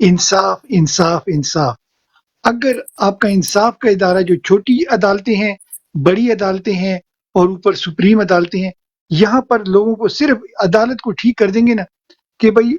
انصاف انصاف انصاف. اگر آپ کا انصاف کا ادارہ جو چھوٹی عدالتیں ہیں، بڑی عدالتیں ہیں اور اوپر سپریم عدالتیں ہیں، یہاں پر لوگوں کو صرف عدالت کو ٹھیک کر دیں گے نا کہ بھائی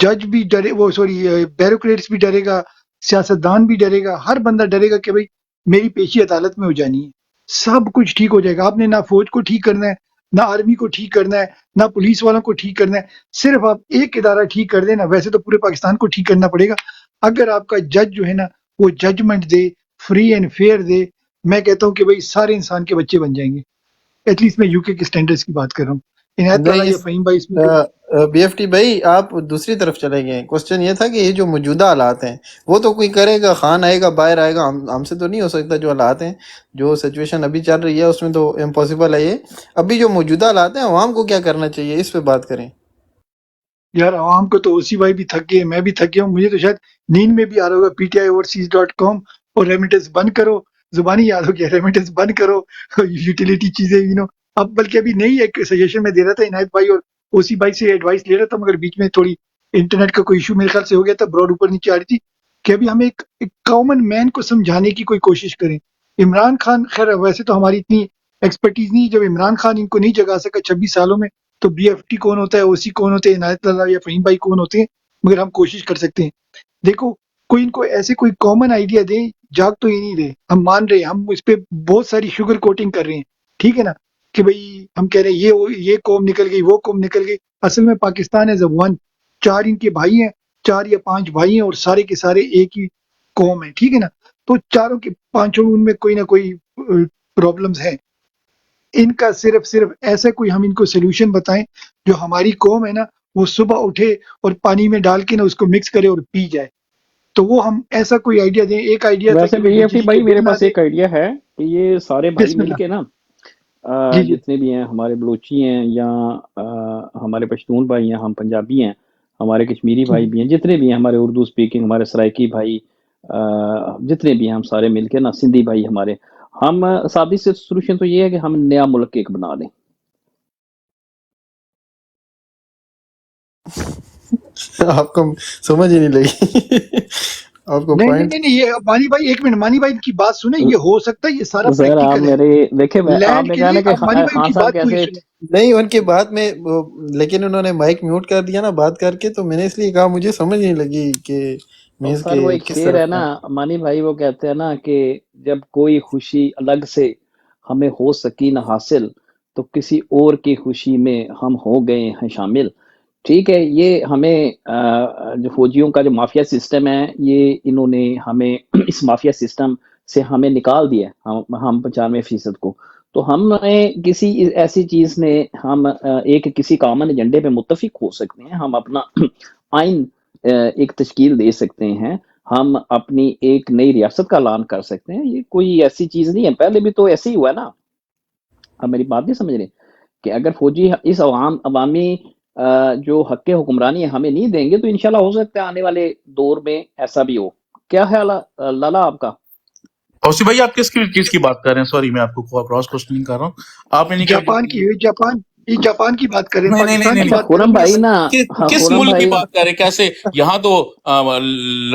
جج بھی ڈرے، وہ سوری بیوروکریٹس بھی ڈرے گا، سیاستدان بھی ڈرے گا، ہر بندہ ڈرے گا کہ بھائی میری پیشی عدالت میں ہو جانی ہے، سب کچھ ٹھیک ہو جائے گا. آپ نے نہ فوج کو ٹھیک کرنا ہے، نہ آرمی کو ٹھیک کرنا ہے، نہ پولیس والوں کو ٹھیک کرنا ہے. صرف آپ ایک ادارہ ٹھیک کر دیں نا، ویسے تو پورے پاکستان کو ٹھیک کرنا پڑے گا. اگر آپ کا جج جو ہے نا وہ ججمنٹ دے، فری اینڈ فیئر دے، میں کہتا ہوں کہ بھائی سارے انسان کے بچے بن جائیں گے. ایٹ لیسٹ میں یو کے سٹینڈرڈز کی بات کر رہا ہوں. عنایت والا نہیں یا فہیم بھائی اس میں بی ایف ٹی بھائی آپ دوسری طرف چلے گئے. کوشچن یہ تھا کہ یہ جو موجودہ حالات ہیں وہ تو کوئی کرے گا، خان آئے گا باہر آئے گا، ہم سے تو نہیں ہو سکتا. جو حالات ہیں، جو سچویشن ابھی چل رہی ہے اس میں تو امپاسبل ہے یہ. ابھی جو موجودہ حالات ہیں عوام کو کیا کرنا چاہیے، اس پہ بات کریں. یار عوام کو تو اوسی بھائی بھی تھک گئے، میں بھی تھک گیا ہوں. مجھے تو شاید نیند میں بھی آ رہا ہوگا PTIoverseas.com اور ریمیٹنس بند کرو. زبانی یاد ہو گیا، ریمیٹنس بند کرو، یوٹیلیٹی چیزیں اب بلکہ ابھی نئی ایک سجیشن میں دے رہا تھا عنایت بھائی اور اوسی بھائی سے ایڈوائس لے رہا تھا، مگر بیچ میں تھوڑی انٹرنیٹ کا کوئی ایشو میرے خیال سے ہو گیا تھا، براڈ اوپر نیچے آ رہی تھی کہ ابھی ہمیں ایک کامن مین کو سمجھانے کی کوئی کوشش کریں. عمران خان خیر ویسے تو ہماری اتنی ایکسپرٹیز نہیں، جب عمران خان ان کو نہیں جگا سکا 26 سالوں میں تو BFT کون ہوتا ہے، اوسی کون ہوتے ہیں، عنایت اللہ یا فہیم بھائی کون ہوتے ہیں. مگر ہم کوشش کر سکتے ہیں. دیکھو کوئی ان کو ایسے کوئی کامن آئیڈیا دیں، جاگ تو یہ نہیں رہے. ہم مان رہے ہیں، ہم اس پہ بہت ساری شوگر کوٹنگ کر رہے ہیں، ٹھیک ہے نا، کہ بھئی ہم کہہ رہے ہیں یہ قوم نکل گئی، وہ قوم نکل گئی. اصل میں پاکستان ایز اے ون، 4 ان کے بھائی ہیں، 4 یا 5 بھائی ہیں اور سارے کے سارے ایک ہی قوم ہے، ٹھیک ہے نا. تو چاروں کے پانچوں ان میں کوئی نہ کوئی پرابلمز ہیں. ان کا صرف ایسا کوئی ہم ان کو سلوشن بتائیں جو ہماری قوم ہے نا وہ صبح اٹھے اور پانی میں ڈال کے نا اس کو مکس کرے اور پی جائے. تو وہ ہم ایسا کوئی آئیڈیا دیں. ایک آئیڈیا تھا ویسے کہ بھئی بی ایف ٹی بجلی کے بھائی میرے بل نہ پاس دیں. ایک آئیڈیا ہے کہ یہ سارے بھائی بسم مل اللہ. کے نا جی جی جتنے بھی ہیں ہمارے بلوچی ہیں یا ہمارے پشتون بھائی ہیں، ہم پنجابی ہیں، ہمارے کشمیری جی بھائی بھی ہیں، جتنے بھی ہیں ہمارے اردو اسپیکنگ، ہمارے سرائکی بھائی، جتنے بھی ہیں ہم سارے مل کے نا، سندھی بھائی ہمارے، ہم سادی سے سولوشن تو یہ ہے کہ ہم نیا ملک ایک بنا دیں. آپ کو سمجھ ہی نہیں لگی آپ کو نہیں نہیں پوائنٹ. نہیں نہیں، یہ مانی بھائی ایک منٹ، مانی بھائی کی بات سنیں. یہ ہو سکتا ہے، یہ سارا سر آپ پریکٹیکل ہے میرے دیکھیں، آپ لینڈ نے کے کہا لیے. نا کہ اب مانی بھائی خان کی صاحب بات پوری کیسے. سنیں. نہیں ان کی بات میں لیکن انہوں نے مائک میوٹ کر دیا نا بات کر کے، تو میں نے اس لیے کہا مجھے سمجھ نہیں لگی کہ اور مینس سر کہ وہ ایک کس شعر طرف ہے نا کا. مانی بھائی، وہ کہتے ہیں نا کہ جب کوئی خوشی الگ سے ہمیں ہو سکی نہ حاصل تو کسی اور کی خوشی میں ہم ہو گئے ہیں شامل. ٹھیک ہے، یہ ہمیں جو فوجیوں کا جو مافیا سسٹم ہے، یہ انہوں نے ہمیں اس مافیا سسٹم سے ہمیں نکال دیا ہم 95% کو. تو ہم کسی ایسی چیز میں ہم ایک کسی کامن ایجنڈے پہ متفق ہو سکتے ہیں. ہم اپنا آئین ایک تشکیل دے سکتے ہیں، ہم اپنی ایک نئی ریاست کا اعلان کر سکتے ہیں. یہ کوئی ایسی چیز نہیں ہے، پہلے بھی تو ایسے ہی ہوا ہے نا. آپ میری بات نہیں سمجھ رہے کہ اگر فوجی اس عوامی جو حق حکمرانی ہے ہمیں نہیں دیں گے تو انشاءاللہ ہو سکتا ہے آنے والے دور میں ایسا بھی ہو. کیا خیال ہے لالا آپ کا؟ اوسی بھائی آپ کس چیز کی بات کر رہے ہیں؟ سوری میں آپ کو کراس کوسچننگ کر رہا ہوں. آپ نے نہیں کہا جاپان کی جاپان کی بات کریں، نہیں نہیں نہیں پاکستان کی نہیں اچھا بات کریں خورم گے. بھائی نا، ہاں کس خورم ملک کی بھائی، بات کر رہے ہیں؟ کیسے یہاں تو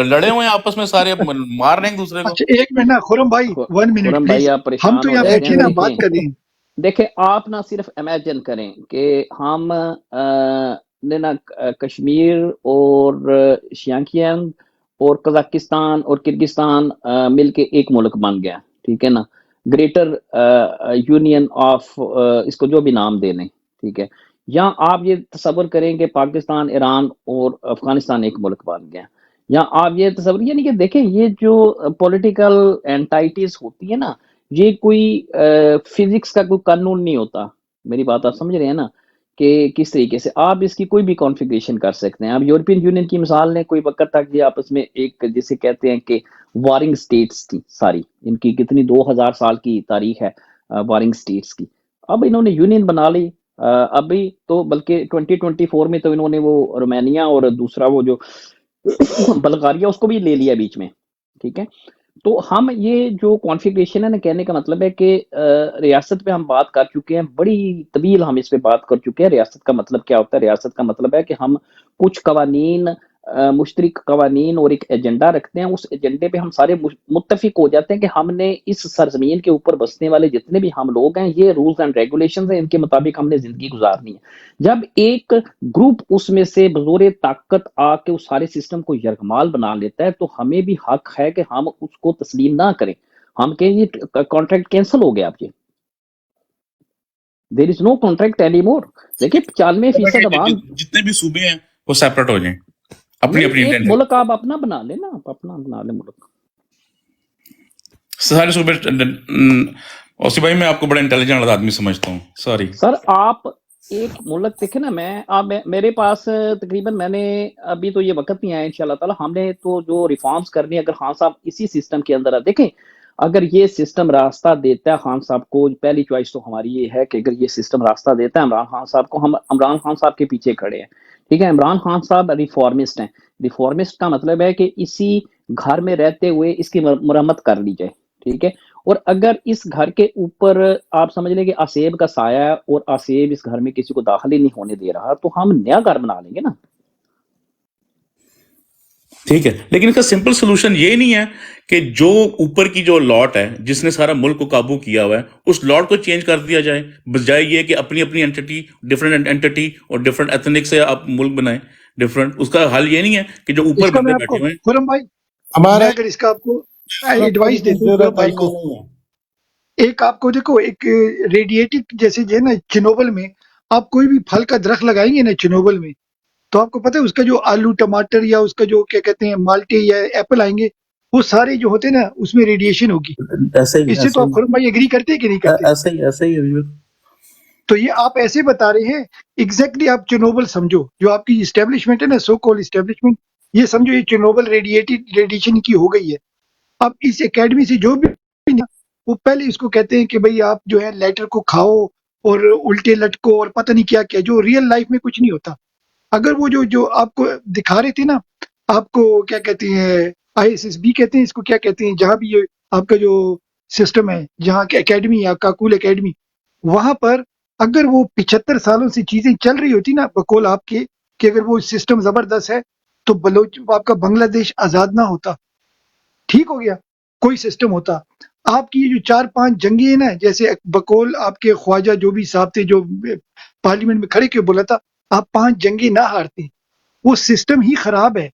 لڑے ہوئے ہیں آپس میں، سارے مار رہے ہیں ایک دوسرے کو. اچھا ایک منٹ نا خرم بھائی، 1 منٹ خورم بھائی پلیز. آپ ہم پریشان تو ہو یہاں جاتے ہیں. بیٹھے نا بات دیکھیں کر رہے ہیں. دیکھیں آپ نہ صرف امیجن کریں کہ ہم نے نا کشمیر اور شیانکیانگ اور قزاقستان اور کرگستان مل کے ایک ملک بن گیا، ٹھیک ہے نا، گریٹر یونین آف اس کو جو بھی نام دے لیں، ٹھیک ہے. یا آپ یہ تصور کریں کہ پاکستان، ایران اور افغانستان ایک ملک بن گیا. یا آپ یہ تصور، یعنی کہ دیکھیں یہ جو پولیٹیکل اینٹائٹیز ہوتی ہے نا، یہ کوئی فزکس کا کوئی قانون نہیں ہوتا. میری بات آپ سمجھ رہے ہیں نا کہ کس طریقے سے آپ اس کی کوئی بھی کانفیگریشن کر سکتے ہیں. اب یورپین یونین کی مثال نے کوئی وقت تک یہ آپس میں ایک جسے کہتے ہیں کہ وارنگ سٹیٹس تھی ساری، ان کی کتنی 2000 سال کی تاریخ ہے وارنگ سٹیٹس کی. اب انہوں نے یونین بنا لی. ابھی تو بلکہ 2024 میں تو انہوں نے وہ رومانیہ اور دوسرا وہ جو بلغاریہ اس کو بھی لے لیا بیچ میں، ٹھیک ہے. تو ہم یہ جو کانفیگریشن ہے نا، کہنے کا مطلب ہے کہ ریاست پہ ہم بات کر چکے ہیں، بڑی طویل ہم اس پہ بات کر چکے ہیں. ریاست کا مطلب کیا ہوتا ہے؟ ریاست کا مطلب ہے کہ ہم کچھ قوانین مشترک قوانین اور ایک ایجنڈا رکھتے ہیں، اس ایجنڈے پہ ہم سارے متفق ہو جاتے ہیں کہ ہم نے اس سرزمین کے اوپر بسنے والے جتنے بھی ہم لوگ ہیں، یہ رولز اینڈ ریگولیشنز ہیں، ان کے مطابق ہم نے زندگی گزارنی ہے۔ جب ایک گروپ اس میں سے بزور طاقت آ کے اس سارے سسٹم کو یرغمال بنا لیتا ہے تو ہمیں بھی حق ہے کہ ہم اس کو تسلیم نہ کریں، ہم کہیں یہ کانٹریکٹ کینسل ہو گیا، آپ یہ دیر از نو کانٹریکٹ اینی مور۔ دیکھیں 95% عوام، جتنے بھی صوبے ہیں وہ سیپریٹ ہو جائیں اپنی نہیں اپنی ایک انٹینٹ، ملک آپ اپنا بنا لیں نا، آپ اپنا بنا لیں ملک۔ سارے صوبے۔ اوسی بھائی میں آپ کو بڑا انٹیلیجنٹ آدمی سمجھتا ہوں، سوری۔ سر آپ ایک ملک دیکھیں نا، میرے پاس تقریباً میں نے ابھی تو یہ وقت نہیں آیا انشاءاللہ تعالی، ہم نے تو جو ریفارمز کرنی ہے، اگر خان صاحب اسی سسٹم کے اندر دیکھیں، اگر یہ سسٹم راستہ دیتا ہے خان صاحب کو، پہلی چوائس تو ہماری یہ ہے کہ اگر یہ سسٹم راستہ دیتا ہے عمران خان صاحب کو، ہم عمران خان صاحب کے پیچھے کھڑے ہیں، ٹھیک ہے۔ عمران خان صاحب ریفارمسٹ ہیں، ریفارمسٹ کا مطلب ہے کہ اسی گھر میں رہتے ہوئے اس کی مرمت کر لی جائے، ٹھیک ہے۔ اور اگر اس گھر کے اوپر آپ سمجھ لیں کہ آسیب کا سایہ ہے اور آسیب اس گھر میں کسی کو داخل ہی نہیں ہونے دے رہا، تو ہم نیا گھر بنا لیں گے نا۔ ٹھیک ہے، لیکن اس کا سمپل سولوشن یہ نہیں ہے کہ جو اوپر کی جو لاٹ ہے جس نے سارا ملک کو قابو کیا ہوا ہے اس لاٹ کو چینج کر دیا جائے، بجائے یہ کہ اپنی اپنی انٹیٹی، ڈفرنٹ انٹیٹی اور ڈفرنٹ ایتھنک سے آپ ملک بنائیں ڈفرنٹ۔ اس کا حل یہ نہیں ہے کہ جو اوپر اس کا میں بندے آپ کو بیٹھے ہوئے ہیں۔ خرم بھائی، ہمارا میں اگر اس کا آپ کو ایڈوائس دیتا ہوں خرم بھائی کو، ایک آپ کو دیکھو، ایک ریڈیٹک جیسے جو ہے نا چنوبل میں، آپ کوئی بھی پھل کا درخت لگائیں گے نا چنوبل میں، تو آپ کو پتہ ہے اس کا جو آلو ٹماٹر یا اس کا جو کیا کہتے ہیں مالٹے یا ایپل آئیں گے، وہ سارے جو ہوتے ہیں نا اس میں ریڈیشن ہوگی۔ ایسے ہی اس سے تو آپ خرم بھائی ایگری کرتے ہیں کہ نہیں کرتے؟ ایسے ہی تو یہ آپ ایسے بتا رہے ہیں، ایگزیکٹلی آپ چنوبل سمجھو، جو آپ کی اسٹیبلشمنٹ ہے نا، سو کال اسٹیبلشمنٹ، یہ سمجھو یہ چنوبل ریڈیشن کی ہو گئی ہے۔ اب اس اکیڈمی سے جو بھی وہ پہلے اس کو کہتے ہیں کہ بھئی آپ جو ہے لیٹر کو کھاؤ اور الٹے لٹکو اور پتہ نہیں کیا کیا، جو ریئل لائف میں کچھ نہیں ہوتا۔ اگر وہ جو آپ کو دکھا رہے تھے نا، آپ کو کیا کہتے ہیں ISSB کہتے ہیں اس کو، کیا کہتے ہیں، جہاں بھی یہ آپ کا جو سسٹم ہے، جہاں کی اکیڈمی ہے کاکول اکیڈمی، وہاں پر اگر وہ 75 سالوں سے چیزیں چل رہی ہوتی نا بقول آپ کے، کہ اگر وہ سسٹم زبردست ہے تو آپ کا بنگلہ دیش آزاد نہ ہوتا، ٹھیک ہو گیا، کوئی سسٹم ہوتا۔ آپ کی یہ جو 4-5 جنگیں ہیں نا، جیسے بقول آپ کے خواجہ جو بھی صاحب تھے جو پارلیمنٹ میں کھڑے کے بولا تھا، آپ 5 جنگیں نہ ہارتے، وہ سسٹم ہی خراب ہے۔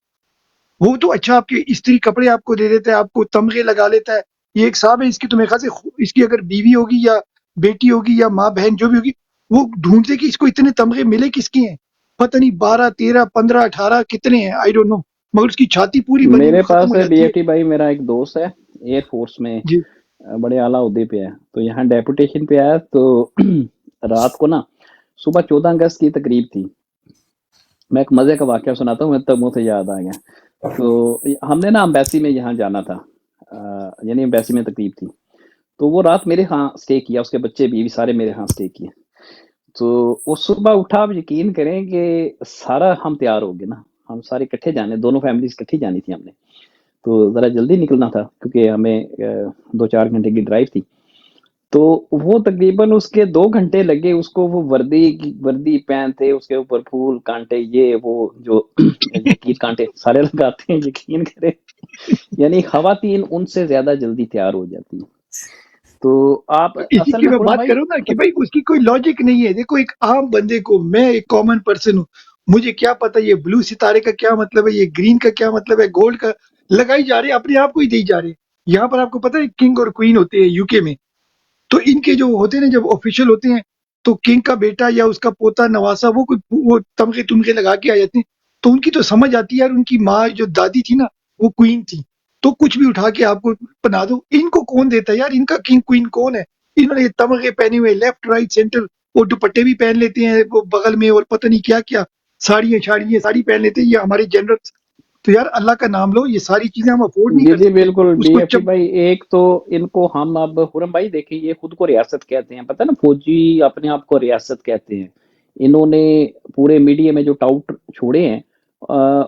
وہ تو اچھا آپ کے استری کپڑے آپ کو دے دیتا ہے، آپ کو تمغے لگا لیتا ہے۔ یہ ایک صاحب ہے، اس کی تو میرے خیال سے اس کی اگر بیوی ہوگی یا بیٹی ہوگی یا ماں بہن جو بھی ہوگی، وہ ڈھونڈتے کہ اس کو اتنے تمغے ملے کس کی ہیں، پتہ نہیں 12 13 15 18 کتنے ہیں، آئی ڈونٹ نو، مگر اس کی چھاتی پوری بنی میرے ہوئی ختم پاس ہو ہے بی جاتی ایف ہے۔ ٹی بھائی، میرا ایک دوست ہے ایئر فورس میں، جی بڑے اعلیٰ عہدے پہ ہے، تو یہاں ڈیپوٹیشن پہ آیا، تو رات کو نا صبح 14 اگست کی تقریب تھی۔ میں ایک مزے کا واقعہ سناتا ہوں، میں تب منہ سے یاد آ گیا۔ تو ہم نے نا امبیسی میں یہاں جانا تھا، یعنی امبیسی میں تقریب تھی، تو وہ رات میرے ہاں سٹے کیا، اس کے بچے بیوی سارے میرے ہاں سٹے کیے۔ تو وہ صبح اٹھا، آپ یقین کریں کہ سارا ہم تیار ہو گئے نا، ہم سارے اکٹھے جانے، دونوں فیملیز اکٹھی جانی تھی ہم نے، تو ذرا جلدی نکلنا تھا کیونکہ ہمیں 2-4 گھنٹے کی ڈرائیو تھی۔ تو وہ تقریباً اس کے 2 گھنٹے لگے اس کو، وہ وردی پہنتے، اس کے اوپر پھول کانٹے، یہ وہ جو لکیر کانٹے سارے لگاتے ہیں، یقین کریں یعنی خواتین ان سے زیادہ جلدی تیار ہو جاتی ہیں۔ تو آپ اسی اصل کی میں میں خرم بات بھائی، کروں نا کہ بھائی اس کی کوئی لاجک نہیں ہے۔ دیکھو ایک عام بندے کو، میں ایک کامن پرسن ہوں، مجھے کیا پتہ یہ بلو ستارے کا کیا مطلب ہے، یہ گرین کا کیا مطلب ہے، گولڈ کا لگائی جا رہے ہیں، اپنے آپ کو ہی دی جا رہے ہیں۔ یہاں پر آپ کو پتہ ہے کنگ اور کوئین ہوتے ہیں UK میں، تو ان کے جو ہوتے ہیں نا جب آفیشل ہوتے ہیں، تو کنگ کا بیٹا یا اس کا پوتا نواسا وہ تمغے تمغے لگا کے آ جاتے ہیں، تو ان کی تو سمجھ آتی ہے یار، ان کی ماں جو دادی تھی نا وہ کوئین تھی، تو کچھ بھی اٹھا کے آپ کو بنا دو۔ ان کو کون دیتا ہے یار، ان کا کنگ کوئین کون ہے؟ انہوں نے یہ تمغے پہنے ہوئے لیفٹ رائٹ سینٹر، وہ دوپٹے بھی پہن لیتے ہیں وہ بغل میں، اور پتہ نہیں کیا کیا، ساڑیاں ساری پہن لیتے ہیں یہ ہمارے جنرل۔ تو یار اللہ کا نام لو، یہ ساری چیزیں ہم افورڈ نہیں جی کر جی سکتے بالکل اس بی کو ایف ٹی بھائی، ایک تو ان کو ہم اب خرم بھائی دیکھیں، یہ خود کو ریاست کہتے ہیں، پتہ نا فوجی اپنے آپ کو ریاست کہتے ہیں۔ انہوں نے پورے میڈیا میں جو ٹاؤٹ چھوڑے ہیں،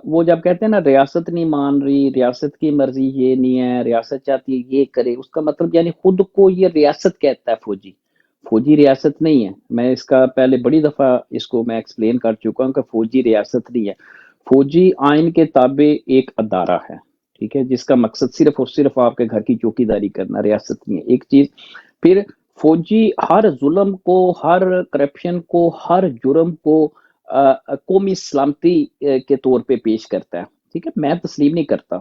وہ جب کہتے ہیں نا ریاست نہیں مان رہی، ریاست کی مرضی یہ نہیں ہے، ریاست چاہتی ہے یہ کرے، اس کا مطلب یعنی خود کو یہ ریاست کہتا ہے فوجی۔ فوجی ریاست نہیں ہے، میں اس کا پہلے بڑی دفعہ اس کو میں ایکسپلین کر چکا ہوں کہ فوجی ریاست نہیں ہے۔ فوجی آئین کے تابع ایک ادارہ ہے، ٹھیک ہے، جس کا مقصد صرف اور صرف آپ کے گھر کی چوکی داری کرنا، ریاست کی ہے ایک چیز۔ پھر فوجی ہر ظلم کو، ہر کرپشن کو، ہر جرم کو قومی سلامتی کے طور پہ پیش کرتا ہے، ٹھیک ہے۔ میں تسلیم نہیں کرتا،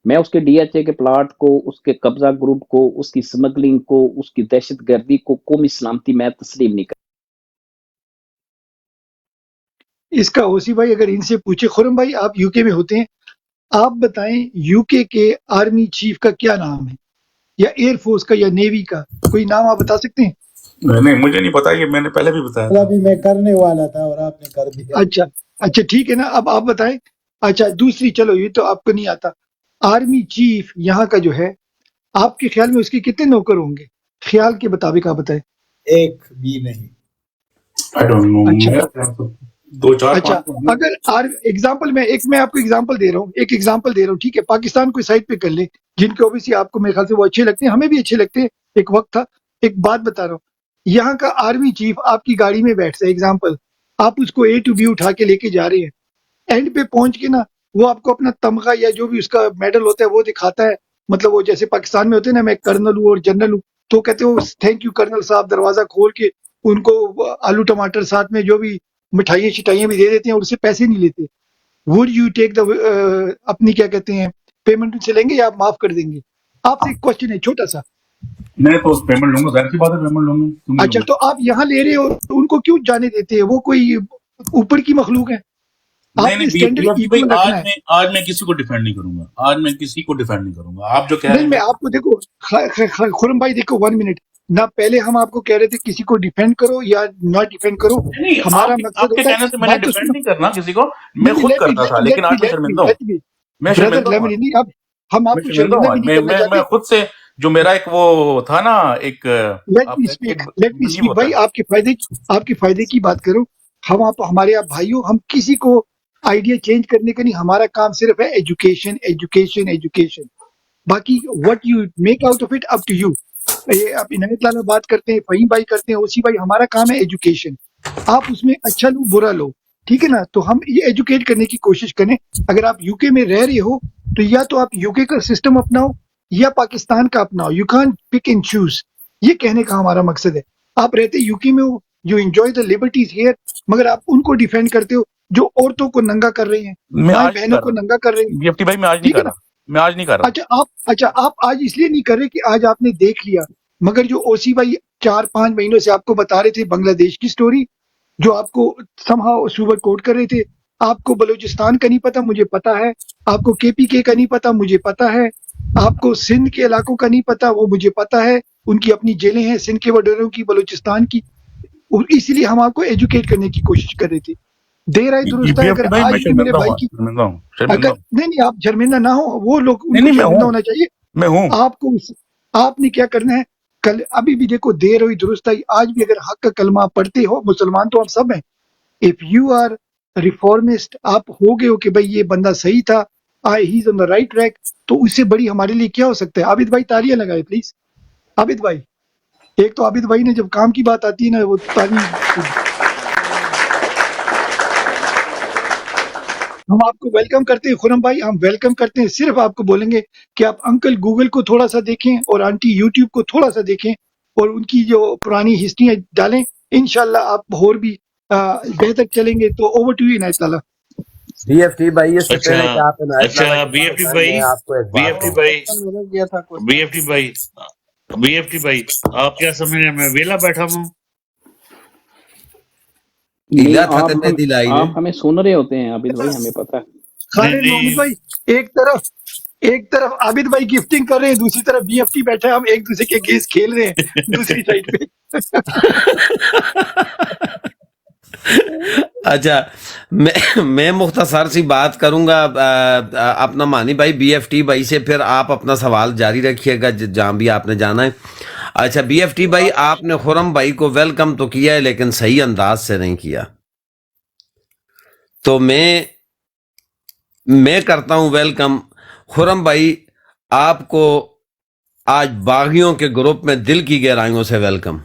میں اس کے ڈی ایچ اے کے پلاٹ کو، اس کے قبضہ گروپ کو، اس کی سمگلنگ کو، اس کی دہشت گردی کو قومی سلامتی میں تسلیم نہیں کرتا۔ اس کا اوسی بھائی اگر ان سے پوچھے، خرم بھائی آپ یو کے میں ہوتے ہیں، آپ بتائیں یو کے آرمی چیف کا کیا نام ہے، یا ایئر فورس کا یا نیوی کا، کوئی نام آپ بتا سکتے ہیں؟ نہیں مجھے نہیں پتا، یہ میں نے پہلے بھی بتایا تھا۔ ابھی میں کرنے والا تھا اور آپ نے کر دیا۔ اچھا ٹھیک ہے نا، اب آپ بتائیں۔ اچھا دوسری، چلو یہ تو آپ کو نہیں آتا، آرمی چیف یہاں کا جو ہے، آپ کے خیال میں اس کے کتنے نوکر ہوں گے؟ خیال کے مطابق آپ بتائیں۔ ایک بھی نہیں۔ I don't know، اچھا میرا خیال تو 2 4 اچھا 5 ہوں گے۔ اگر ایگزامپل میں آپ کو ایگزامپل دے رہا ہوں، ٹھیک ہے، پاکستان کو سائڈ پہ کر لیں، جن کے اوبیسلی آپ کو میرے خیال سے وہ اچھے لگتے ہیں، ہمیں بھی اچھے لگتے ہیں، ایک وقت تھا۔ ایک بات بتا رہا ہوں، یہاں کا آرمی چیف آپ کی گاڑی میں بیٹھتا ہے، ایگزامپل آپ اس کو اے ٹو بی اٹھا کے لے کے جا رہے ہیں، اینڈ پہ پہنچ کے نا وہ آپ کو اپنا تمغہ یا جو بھی اس کا میڈل ہوتا ہے وہ دکھاتا ہے، مطلب وہ جیسے پاکستان میں ہوتے ہیں نا، میں کرنل ہوں اور جنرل ہوں، تو کہتے ہو تھینک یو کرنل صاحب، دروازہ کھول کے ان کو آلو ٹماٹر ساتھ میں جو بھی مٹھائیاں شٹائیاں بھی دے دیتے ہیں اور اس سے پیسے نہیں لیتے۔ وڈ یو ٹیک دا اپنی کیا کہتے ہیں پیمنٹ ان سے لیں گے یا آپ معاف کر دیں گے؟ آپ سے ایک کوشچن ہے چھوٹا سا۔ میں تو پیمنٹ لوں گا، ظاہر سی بات ہے پیمنٹ لوں گا۔ اچھا تو آپ یہاں لے رہے ہو تو ان کو کیوں جانے دیتے ہیں؟ وہ کوئی اوپر کی مخلوق ہے؟ آپ نے نہیں اسٹینڈرڈ بھائی، ایکول رکھنا ہے۔ آج میں کسی کو ڈیفینڈ نہیں کروں گا، آپ جو کہہ رہے نہیں میں ہیں۔ آپ کو دیکھو خرم بھائی، دیکھو 1 منٹ، نہ پہلے ہم آپ کو کہہ رہے تھے کسی کو ڈیفینڈ کرو یا نہ ڈیفینڈ کرو، نہیں، ہمارا آپ مقصد کے ہوتا کہنے ہے سے میں نے بات تو ڈیفینڈ سنو۔ نہیں کرنا کسی کو، میں نہیں خود لیٹ کرتا تھا، لیکن آج میں شرمندہ ہوں، میں بردر شرمندہ ہوں، نہیں، اب ہم آپ میں کو شرمندہ شرمندہ ہوں بھی آج۔ نہیں کرنا چاہتے۔ میں خود سے جو میرا ایک وہ تھا نا، ایک لیٹ آپ می کہتے ہیں اسپیک بلیو ہوتا بھائی، ہے۔ آپ کے فائدے کی بات کرو، ہمارے آپ بھائیوں، ہم کسی کو آئیڈیا چینج کرنے کا نہیں، ہمارا کام صرف ہے ایجوکیشن ایجوکیشن ایجوکیشن، باقی what you make out of it up to you. یہ آپ عنایت لالا بات کرتے ہیں، فہیم بھائی کرتے ہیں، اوسی بھائی، ہمارا کام ہے ایجوکیشن، آپ اس میں اچھا لو برا لو، ٹھیک ہے نا؟ تو ہم یہ ایجوکیٹ کرنے کی کوشش کریں۔ اگر آپ یو کے میں رہ رہے ہو تو یا تو آپ یو کے کا سسٹم اپناؤ یا پاکستان کا اپناؤ، یو کان پک اینڈ چوز، یہ کہنے کا ہمارا مقصد ہے۔ آپ رہتے یو کے میں ہو، you enjoy the liberties here, مگر آپ ان کو ڈیفینڈ کرتے ہو جو عورتوں کو ننگا کر رہے ہیں، میں مائیں آج نہیں بہنوں کر کو رہا ننگا کر رہے ہیں، بی ایف ٹی بھائی، میں آج نہیں ٹھیک ہے کر نا؟ رہا، میں آج نہیں کر رہا۔ اچھا آپ آج اس لیے نہیں کر رہے کہ آج آپ نے دیکھ لیا، مگر جو اوسی بھائی 4 5 مہینوں سے آپ کو بتا رہے تھے بنگلہ دیش کی سٹوری، جو آپ کو سمہاؤ سوبر کوٹ کر رہے تھے، آپ کو بلوچستان کا نہیں پتا، مجھے پتا ہے، آپ کو کے پی کے کا نہیں پتا، مجھے پتا ہے، آپ کو سندھ کے علاقوں کا نہیں پتا، وہ مجھے پتا ہے، ان کی اپنی جیلیں ہیں، سندھ کے وڈیروں کی، بلوچستان کی، اسی لیے ہم آپ کو ایجوکیٹ کرنے کی کوشش کر رہے تھے۔ دیر آئی درست ہے، بی ایف اگر ٹی بھائی، آج میں بھی میرے شرمندہ بھائی ہوں، کی، شرمندہ اگر ہوں۔ نہیں آپ شرمندہ نہ ہو، وہ لوگ ان نہیں کو نہیں، شرمندہ ہونا چاہیے۔ میں ہوں۔ آپ نے کیا کرنا ہے، کل ابھی بھی دیکھو دیر ہوئی درست آئی، آج بھی اگر حق کا کلمہ پڑھتے ہو، مسلمان تو ہم سب ہیں، اف یو آر ریفارمسٹ، آپ ہو گئے ہو کہ بھائی یہ بندہ صحیح تھا، ہی از آن دا رائٹ ٹریک، تو اس سے بڑی ہمارے لیے کیا ہو سکتا ہے؟ عابد بھائی تالیاں لگائے پلیز، عابد بھائی۔ ایک تو عابد بھائی نے جب کام کی بات آتی ہے نا وہ تالی، ہم آپ کو ویلکم کرتے ہیں خرم بھائی، ہم ویلکم کرتے ہیں، صرف آپ کو بولیں گے کہ آپ انکل گوگل کو تھوڑا سا دیکھیں اور آنٹی یوٹیوب کو تھوڑا سا دیکھیں اور ان کی جو پرانی ہسٹریاں ڈالیں، انشاءاللہ آپ اور بھی بہتر چلیں گے۔ تو over to you Inayat Lala. Be F T بھائی، اس سے اچھا پہلے کہ آپ عنایت لالا اچھا، کے بی ایف پاس ٹی جائیں، بھائی، میں آپ کو ایک بی بات ایف ٹی بتاؤں۔ بھائی، بدل گیا تھا کچھ۔ بی ایف ٹی بھائی، بی ایف ٹی بھائی، آپ کیا سمجھ رہے ہیں میں ویلا بیٹھا ہوں؟ نہیں، ڈھیلا تھا تے میں دلائی نے۔ آپ ہمیں سن رہے ہوتے ہیں عابد بھائی، ہمیں پتہ ہے۔ نہیں خالد محمد نہیں، بھائی، ایک طرف عابد بھائی گفٹنگ کر رہے ہیں، دوسری طرف بی ایف ٹی بیٹھے ہیں، ہم ایک دوسرے کے گیس کھیل رہے ہیں دوسری سائڈ پہ۔ اچھا، میں مختصر سی بات کروں گا اپنا مانی بھائی، بی ایف ٹی بھائی سے، پھر آپ اپنا سوال جاری رکھیے گا جہاں بھی آپ نے جانا ہے۔ اچھا بی ایف ٹی بھائی، آپ نے خرم بھائی کو ویلکم تو کیا ہے لیکن صحیح انداز سے نہیں کیا، تو میں کرتا ہوں ویلکم۔ خرم بھائی، آپ کو آج باغیوں کے گروپ میں دل کی گہرائیوں سے ویلکم۔